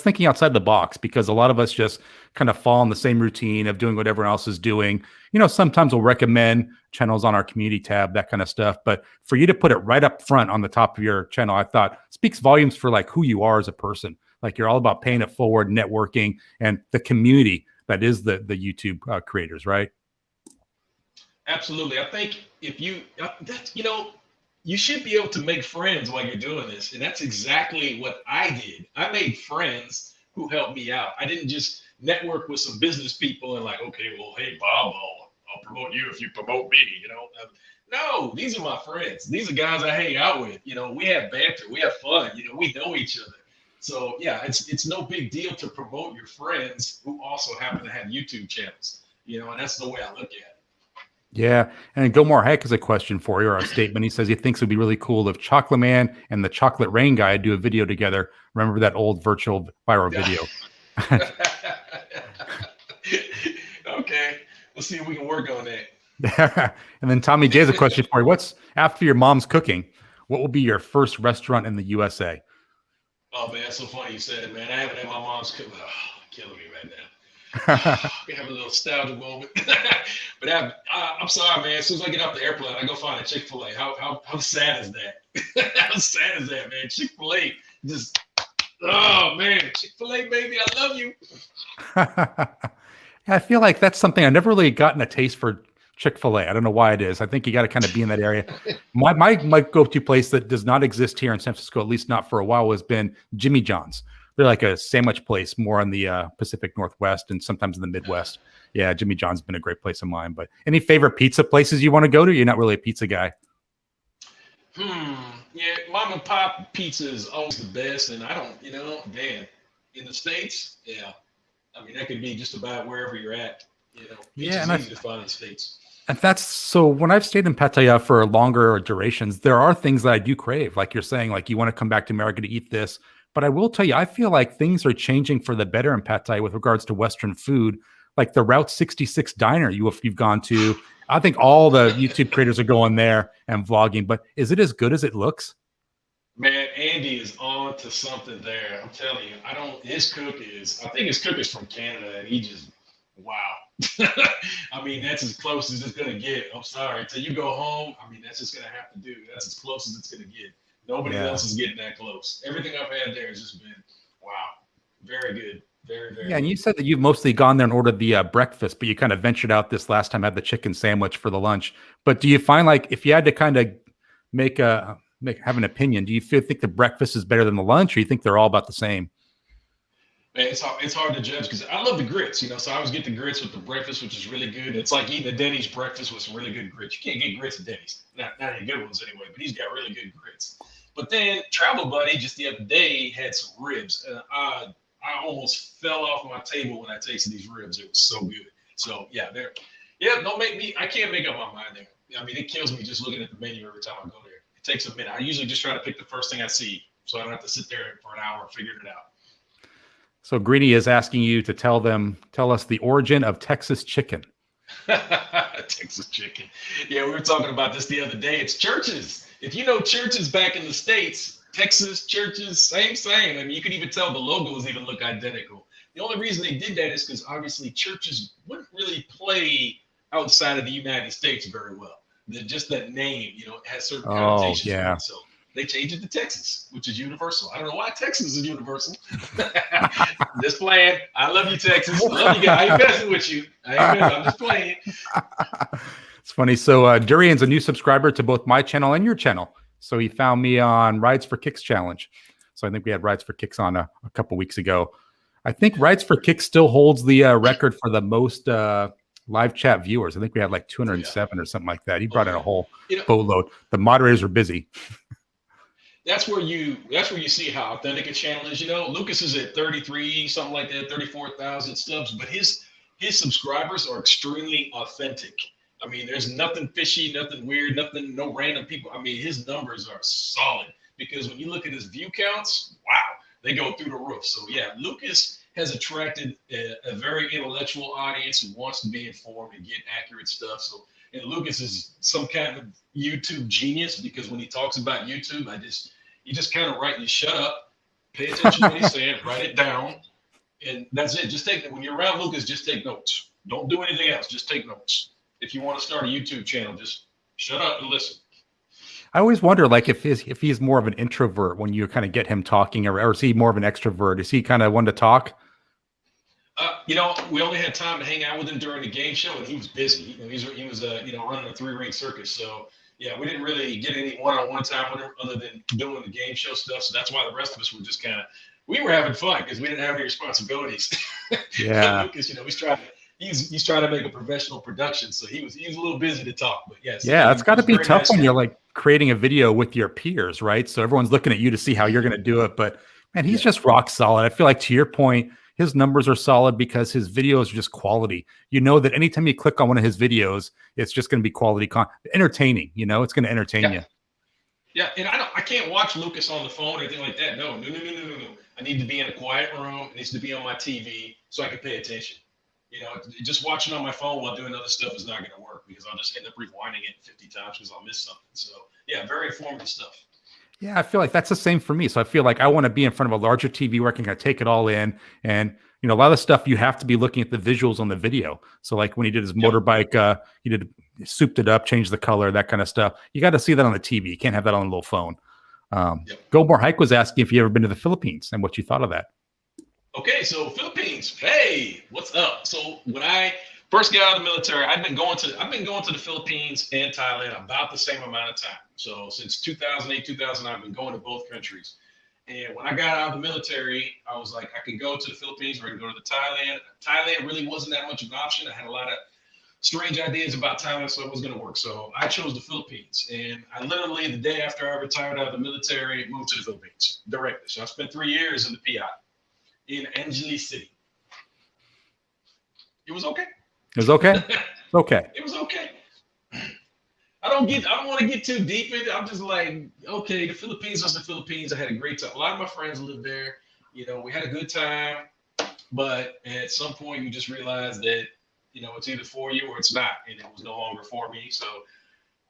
thinking outside the box, because a lot of us just kind of fall in the same routine of doing what everyone else is doing. You know, sometimes we'll recommend channels on our community tab, that kind of stuff. But for you to put it right up front on the top of your channel, I thought speaks volumes for like who you are as a person. Like you're all about paying it forward, networking, and the community that is the YouTube creators, right? Absolutely. I think if you should be able to make friends while you're doing this. And that's exactly what I did. I made friends who helped me out. I didn't just network with some business people and like, okay, well, hey, Bob, I'll promote you if you promote me, No, these are my friends. These are guys I hang out with. We have banter, we have fun, we know each other. So yeah, it's no big deal to promote your friends who also happen to have YouTube channels, and that's the way I look at it. Yeah, and Gilmore Heck has a question for you, or a statement. He says he thinks it would be really cool if Chocolate Man and the Chocolate Rain Guy do a video together. Remember that old virtual viral video? Okay, let's see if we can work on that. And then Tommy J has a question for you. What's after your mom's cooking? What will be your first restaurant in the USA? Oh man, that's so funny you said it, man. I haven't had my mom's cooking. Killing me right now. We have a little nostalgia moment. But I'm sorry, man. As soon as I get off the airplane, I go find a Chick-fil-A. How sad is that? How sad is that, man? Chick-fil-A just, oh man, Chick-fil-A, baby, I love you. I feel like that's something I've never really gotten a taste for. Chick-fil-A. I don't know why it is. I think you got to kind of be in that area. My go-to place that does not exist here in San Francisco, at least not for a while, has been Jimmy John's. They're like a sandwich place more on the Pacific Northwest and sometimes in the Midwest. Yeah, Jimmy John's been a great place of mine. But any favorite pizza places you want to go to? You're not really a pizza guy. Yeah, mom and pop pizza is always the best. And I don't, in the States, yeah. I mean, that could be just about wherever you're at. Pizza's easy to find in the States. And that's so when I've stayed in Pattaya for longer durations, there are things that I do crave. Like you're saying, like you want to come back to America to eat this. But I will tell you, I feel like things are changing for the better in Pattaya with regards to Western food. Like the Route 66 diner you've gone to, I think all the YouTube creators are going there and vlogging. But is it as good as it looks? Man, Andy is on to something there. I'm telling you, I think his cook is from Canada, and he just, wow. I mean, that's as close as it's going to get. I'm sorry. Until you go home, I mean, that's just going to have to do. That's as close as it's going to get. Nobody else is getting that close. Everything I've had there has just been, wow, very good. Very, very good. And you said that you've mostly gone there and ordered the breakfast, but you kind of ventured out this last time, had the chicken sandwich for the lunch. But do you find like if you had to kind of have an opinion, do you think the breakfast is better than the lunch, or you think they're all about the same? Man, it's hard to judge because I love the grits, So I always get the grits with the breakfast, which is really good. It's like eating a Denny's breakfast with some really good grits. You can't get grits at Denny's, not any good ones anyway. But he's got really good grits. But then Travel Buddy just the other day had some ribs, and I almost fell off my table when I tasted these ribs. It was so good. So yeah, don't make me. I can't make up my mind there. I mean, it kills me just looking at the menu every time I go there. It takes a minute. I usually just try to pick the first thing I see, so I don't have to sit there for an hour figuring it out. So Greeny is asking you to tell us the origin of Texas chicken. Texas chicken. Yeah, we were talking about this the other day. It's churches. If you know churches back in the States, Texas churches, same. I mean, you can even tell the logos even look identical. The only reason they did that is because obviously churches wouldn't really play outside of the United States very well. Just that name, it has certain connotations. Yeah. So they changed it to Texas, which is universal. I don't know why Texas is universal. Just playing. I love you, Texas. I love you guys. I ain't messing with you. I'm just playing. It's funny. So Durian's a new subscriber to both my channel and your channel. So he found me on Rides for Kicks challenge. So I think we had Rides for Kicks on a couple weeks ago. I think Rides for Kicks still holds the record for the most live chat viewers. I think we had like 207 or something like that. He brought in a whole boatload. The moderators were busy. That's where you see how authentic a channel is. Lucas is at 33, something like that, 34,000 subs, but his subscribers are extremely authentic. I mean, there's nothing fishy, nothing weird, no random people. I mean, his numbers are solid because when you look at his view counts, wow, they go through the roof. So yeah, Lucas has attracted a very intellectual audience who wants to be informed and get accurate stuff. So, and Lucas is some kind of YouTube genius because when he talks about YouTube, you just kind of you shut up, pay attention to what he's saying, write it down, and that's it. Just when you're around Lucas, just take notes. Don't do anything else. Just take notes. If you want to start a YouTube channel, just shut up and listen. I always wonder, like, if he's more of an introvert when you kind of get him talking, or is he more of an extrovert? Is he kind of one to talk? We only had time to hang out with him during the game show, and he was busy. He was running a 3-ring circus. So yeah, we didn't really get any one-on-one time with him other than doing the game show stuff. So that's why the rest of us were just we were having fun because we didn't have any responsibilities. Yeah. Lucas, he's trying to make a professional production, so he was a little busy to talk. But yes, yeah, it's got to be tough when you're like creating a video with your peers, right? So everyone's looking at you to see how you're going to do it. But man, he's just rock solid. I feel like, to your point, his numbers are solid because his videos are just quality. You know that anytime you click on one of his videos, it's just going to be quality entertaining. It's going to entertain you. Yeah, and I can't watch Lucas on the phone or anything like that. No. I need to be in a quiet room. It needs to be on my TV so I can pay attention. Just watching on my phone while doing other stuff is not going to work because I'll just end up rewinding it 50 times because I'll miss something. So yeah, very informative stuff. Yeah, I feel like that's the same for me. So I feel like I want to be in front of a larger TV where I can kind of take it all in. And, a lot of the stuff you have to be looking at the visuals on the video. So like when he did his motorbike, he souped it up, changed the color, that kind of stuff. You got to see that on the TV. You can't have that on a little phone. Go More Hike was asking if you ever been to the Philippines and what you thought of that. Okay, so Philippines. Hey, what's up? So when I first got out of the military, I've been going to the Philippines and Thailand about the same amount of time. So since 2008, 2009, I've been going to both countries. And when I got out of the military, I was like, I can go to the Philippines or I can go to Thailand. Thailand really wasn't that much of an option. I had a lot of strange ideas about Thailand, so it was going to work. So I chose the Philippines. And I literally, the day after I retired out of the military, moved to the Philippines directly. So I spent 3 years in the PI in Angeles City. It was okay. It was okay? Okay. It was okay. I don't want to get too deep in it. I'm just like, okay, the Philippines was the Philippines. I had a great time. A lot of my friends lived there. We had a good time. But at some point, you just realize that, it's either for you or it's not. And it was no longer for me. So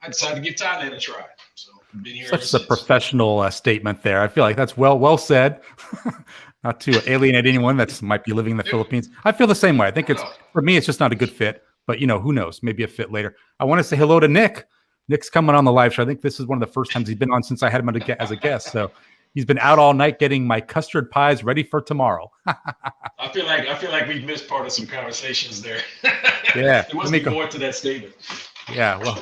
I decided to give Thailand a try. So I've been here Such a professional statement there. I feel like that's well said. Not to alienate anyone that might be living in the Philippines. I feel the same way. I think for me, it's just not a good fit. But, who knows? Maybe a fit later. I want to say hello to Nick. Nick's coming on the live show. I think this is one of the first times he's been on since I had him as a guest. So he's been out all night getting my custard pies ready for tomorrow. I feel like we've missed part of some conversations there. Yeah. There must be more to that statement. Yeah, well,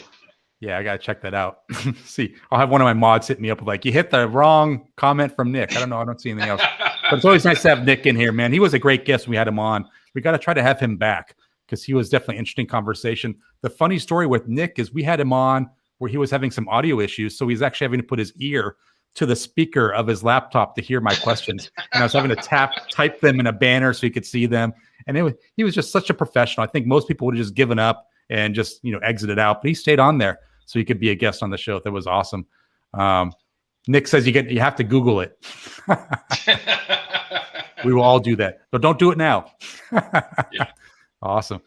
yeah, I got to check that out. See, I'll have one of my mods hit me up with like, you hit the wrong comment from Nick. I don't know. I don't see anything else. But it's always nice to have Nick in here, man. He was a great guest when we had him on. We got to try to have him back because he was definitely an interesting conversation. The funny story with Nick is we had him on where he was having some audio issues. So he's actually having to put his ear to the speaker of his laptop to hear my questions. And I was having to type them in a banner so he could see them. And he was just such a professional. I think most people would have just given up and just, exited out, but he stayed on there so he could be a guest on the show. That was awesome. Nick says you have to Google it. We will all do that, but don't do it now. Yeah. Awesome.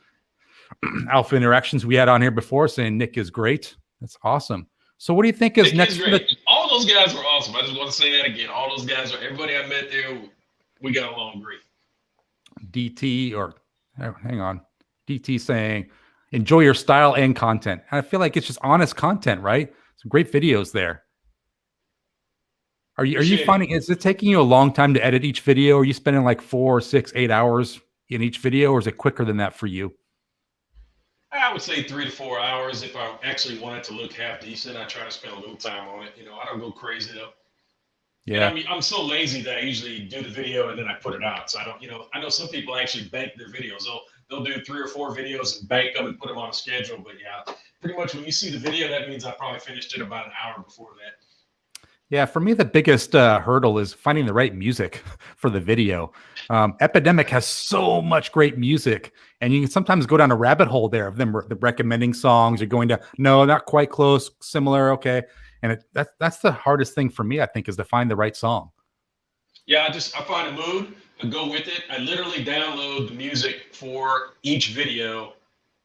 Alpha Interactions we had on here before saying Nick is great. That's awesome. So what do you think is Nick next? All those guys were awesome. I just want to say that again. All those guys everybody I met there, we got along great. DT saying, enjoy your style and content. And I feel like it's just honest content, right? Some great videos there. Are you finding, is it taking you a long time to edit each video? Are you spending like 4, 6, 8 hours in each video, or is it quicker than that for you? I would say 3 to 4 hours. If I actually wanted to look half decent, I try to spend a little time on it. I don't go crazy though. Yeah. And I'm so lazy that I usually do the video and then I put it out. So I don't, I know some people actually bank their videos. They'll do 3 or 4 videos and bank them and put them on a schedule. But yeah, pretty much when you see the video, that means I probably finished it about an hour before that. Yeah, for me, the biggest hurdle is finding the right music for the video. Epidemic has so much great music, and you can sometimes go down a rabbit hole there of them recommending songs. You're going to, no, not quite close, similar, okay. And that's the hardest thing for me, I think, is to find the right song. Yeah, I find a mood, I go with it. I literally download the music for each video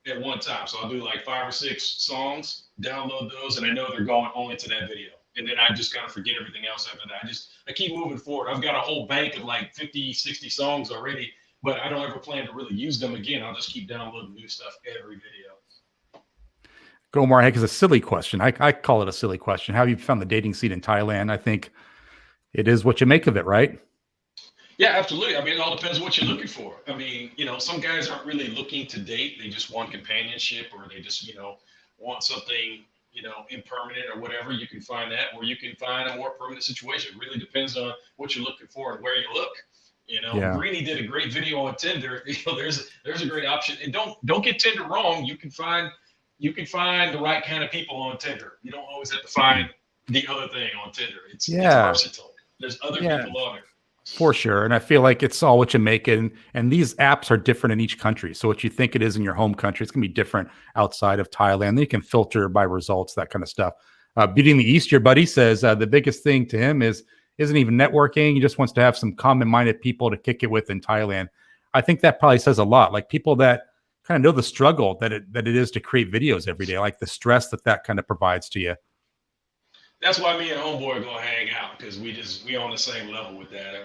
at one time. So I'll do like 5 or 6 songs, download those, and I know they're going only to that video. And then I just kind of forget everything else after that. I keep moving forward. I've got a whole bank of like 50, 60 songs already, but I don't ever plan to really use them again. I'll just keep downloading new stuff every video. Go more ahead, is a silly question. I call it a silly question. How have you found the dating scene in Thailand? I think it is what you make of it, right? Yeah, absolutely. I mean, it all depends what you're looking for. I mean, some guys aren't really looking to date. They just want companionship, or they just, want something, impermanent or whatever. You can find that, or you can find a more permanent situation. It really depends on what you're looking for and where you look. Yeah. Greeny did a great video on Tinder. There's a great option. And don't get Tinder wrong. You can find the right kind of people on Tinder. You don't always have to find the other thing on Tinder. It's versatile. There's other people on there. For sure. And I feel like it's all what you make it. And these apps are different in each country. So what you think it is in your home country, it's going to be different outside of Thailand. Then you can filter by results, that kind of stuff. Beating the East, your buddy says the biggest thing to him isn't even networking. He just wants to have some common-minded people to kick it with in Thailand. I think that probably says a lot. Like people that kind of know the struggle that it is to create videos every day, like the stress that kind of provides to you. That's why me and Homeboy are gonna hang out, because we on the same level with that.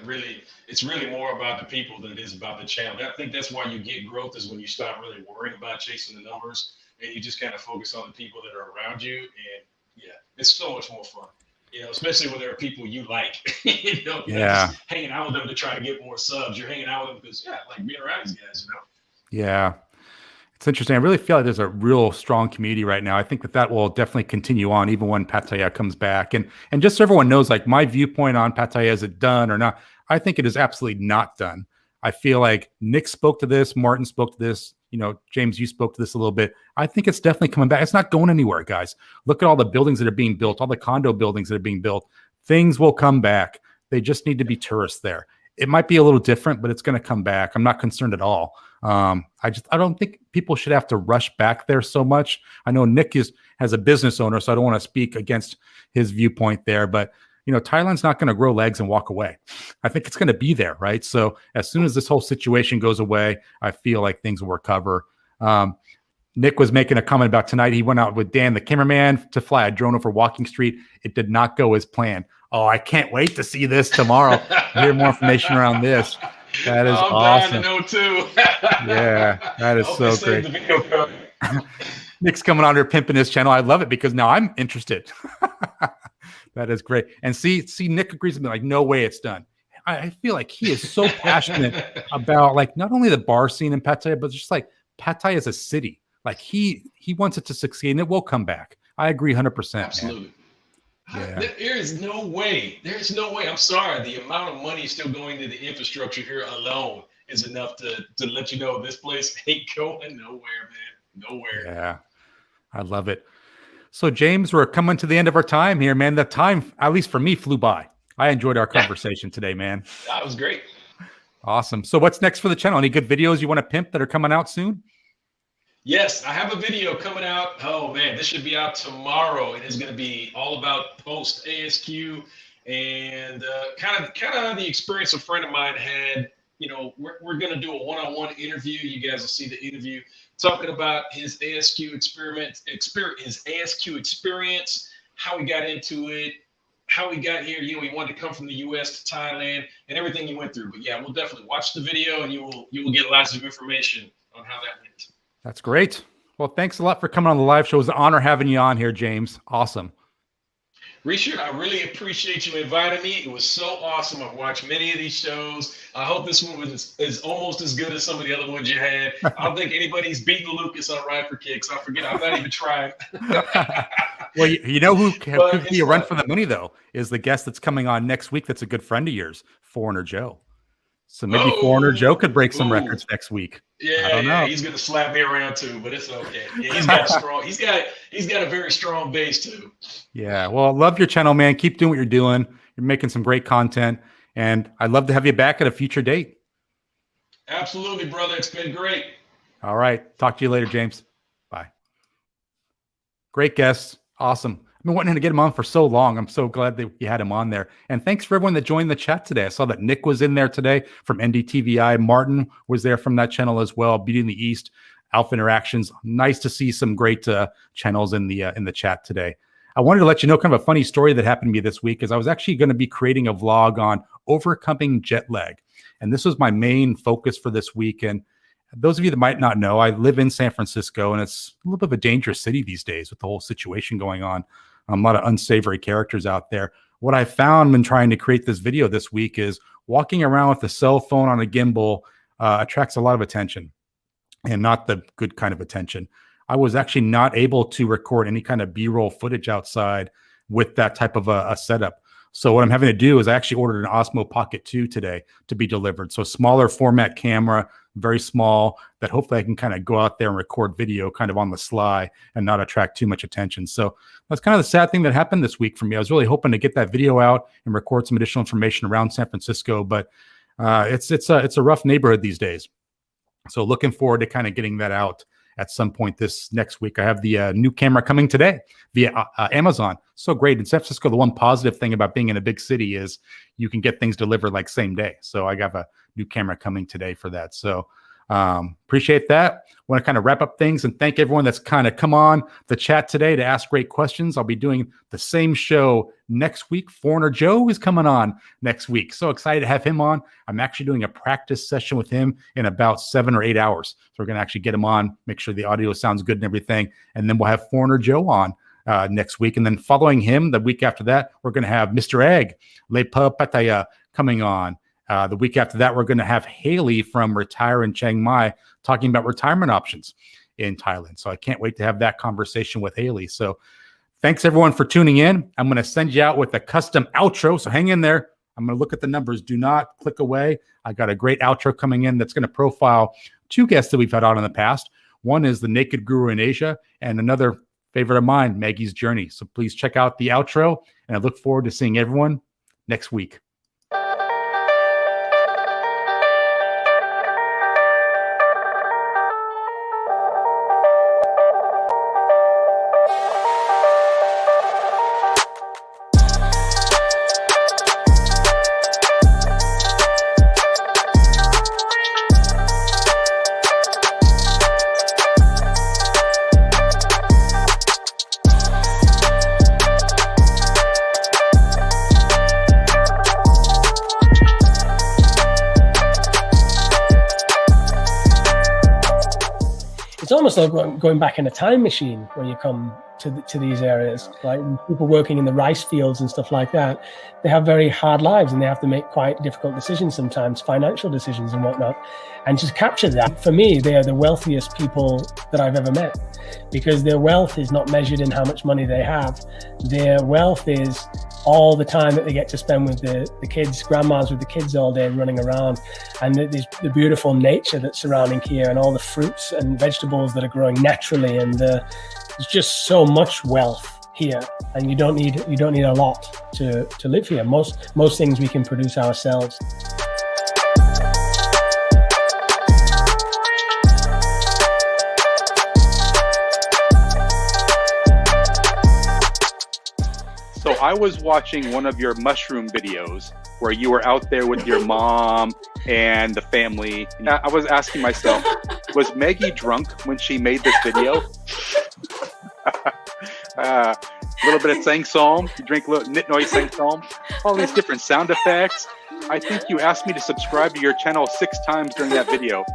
It's really more about the people than it is about the channel. I think that's why you get growth, is when you stop really worrying about chasing the numbers and you just kind of focus on the people that are around you. And yeah, it's so much more fun. Especially when there are people you like. You're just hanging out with them to try to get more subs. You're hanging out with them because like being around these guys. Yeah. It's interesting. I really feel like there's a real strong community right now. I think that will definitely continue on even when Pattaya comes back. And just so everyone knows, like my viewpoint on Pattaya, is it done or not? I think it is absolutely not done. I feel like Nick spoke to this, Martin spoke to this, James, you spoke to this a little bit. I think it's definitely coming back. It's not going anywhere, guys. Look at all the buildings that are being built, all the condo buildings that are being built. Things will come back. They just need to be tourists there. It might be a little different, but it's going to come back. I'm not concerned at all. I don't think people should have to rush back there so much. I know Nick has a business owner, so I don't want to speak against his viewpoint there, but Thailand's not going to grow legs and walk away. I think it's going to be there, right? So as soon as this whole situation goes away, I feel like things will recover. Nick was making a comment about tonight. He went out with Dan, the cameraman, to fly a drone over Walking Street. It did not go as planned. Oh, I can't wait to see this tomorrow. Hear more information around this. That is awesome. I'm dying to know too. Yeah, that is so great. The video Nick's coming on here pimping his channel. I love it because now I'm interested. That is great. And see, Nick agrees with me, like, no way it's done. I feel like he is so passionate about like not only the bar scene in Pattaya, but just like Pattaya as a city. Like he wants it to succeed and it will come back. I agree 100%. Absolutely. Man. Yeah. There is no way. There's no way. I'm sorry. The amount of money still going to the infrastructure here alone is enough to let you know this place ain't going nowhere, man. Nowhere. Yeah. I love it. So, James, we're coming to the end of our time here, man. The time, at least for me, flew by. I enjoyed our conversation today, man. That was great. Awesome. So what's next for the channel? Any good videos you want to pimp that are coming out soon? Yes, I have a video coming out. Oh man, this should be out tomorrow. It is going to be all about post ASQ and kind of the experience a friend of mine had. You know, we're going to do a one-on-one interview. You guys will see the interview talking about his ASQ his ASQ experience, how he got into it, how he got here. You know, he wanted to come from the U.S. to Thailand and everything he went through. But yeah, we'll definitely watch the video and you will get lots of information on how that went. That's great. Well, thanks a lot for coming on the live show. It was an honor having you on here, James. Awesome. Reeshard, I really appreciate you inviting me. It was so awesome. I've watched many of these shows. I hope this one is almost as good as some of the other ones you had. I don't think anybody's beaten Lucas on Ride for Kicks. I forget. I'm not even trying. Well, you know who could be a run for the money, though, is the guest that's coming on next week that's a good friend of yours, Foreigner Joe. So maybe Foreigner Joe could break some records next week. Yeah, I don't know. He's gonna slap me around too, but it's okay. Yeah, he's got a strong. He's got a very strong base too. Yeah, well, I love your channel, man. Keep doing what you're doing. You're making some great content, and I'd love to have you back at a future date. Absolutely, brother. It's been great. All right, talk to you later, James. Bye. Great guest. Awesome. I've been wanting to get him on for so long. I'm so glad that you had him on there. And thanks for everyone that joined the chat today. I saw that Nick was in there today from NDTVI. Martin was there from that channel as well. Beating the East, Alpha Interactions. Nice to see some great channels in the chat today. I wanted to let you know kind of a funny story that happened to me this week, is I was actually going to be creating a vlog on overcoming jet lag. And this was my main focus for this week. And those of you that might not know, I live in San Francisco, and it's a little bit of a dangerous city these days with the whole situation going on. A lot of unsavory characters out there. What I found when trying to create this video this week is walking around with a cell phone on a gimbal attracts a lot of attention, and not the good kind of attention. I was actually not able to record any kind of B-roll footage outside with that type of a setup. So what I'm having to do is I actually ordered an Osmo Pocket 2 today to be delivered. So smaller format camera, very small, that hopefully I can kind of go out there and record video kind of on the sly and not attract too much attention. So that's kind of the sad thing that happened this week for me. I was really hoping to get that video out and record some additional information around San Francisco, but it's a rough neighborhood these days. So looking forward to kind of getting that out at some point this next week. I have the new camera coming today via Amazon. So great. In San Francisco, the one positive thing about being in a big city is you can get things delivered like same day. So I got a new camera coming today for that. So appreciate that. Want to kind of wrap up things and thank everyone that's kind of come on the chat today to ask great questions. I'll be doing the same show next week. Foreigner Joe is coming on next week. So excited to have him on. I'm actually doing a practice session with him in about 7 or 8 hours. So we're going to actually get him on, make sure the audio sounds good and everything. And then we'll have Foreigner Joe on next week. And then following him, the week after that, we're going to have Mr. Egg, Le Pattaya coming on. The week after that, we're going to have Haley from Retire in Chiang Mai talking about retirement options in Thailand. So I can't wait to have that conversation with Haley. So thanks everyone for tuning in. I'm going to send you out with a custom outro. So hang in there. I'm going to look at the numbers. Do not click away. I got a great outro coming in that's going to profile 2 guests that we've had on in the past. One is the Naked Guru in Asia, and another favorite of mine, Maggie's Journey. So please check out the outro, and I look forward to seeing everyone next week. It's almost like going back in a time machine when you come to these areas. Like people working in the rice fields and stuff like that, they have very hard lives and they have to make quite difficult decisions sometimes, financial decisions and whatnot. And just capture that. For me, they are the wealthiest people that I've ever met, because their wealth is not measured in how much money they have. Their wealth is all the time that they get to spend with the kids, grandmas with the kids all day running around, and the beautiful nature that's surrounding here, and all the fruits and vegetables that are growing naturally, and there's just so much wealth here, and you don't need a lot to live here. Most things we can produce ourselves. So I was watching one of your mushroom videos where you were out there with your mom and the family. And I was asking myself, was Maggie drunk when she made this video? A little bit of sang psalm. You drink a little nitnoy sang psalm. All these different sound effects. I think you asked me to subscribe to your channel 6 times during that video.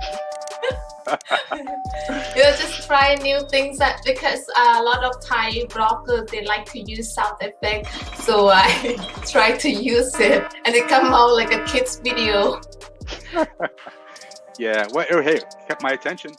Just try new things because a lot of Thai bloggers, they like to use sound effect, so I try to use it and it come out like a kid's video. Yeah, well, hey, kept my attention.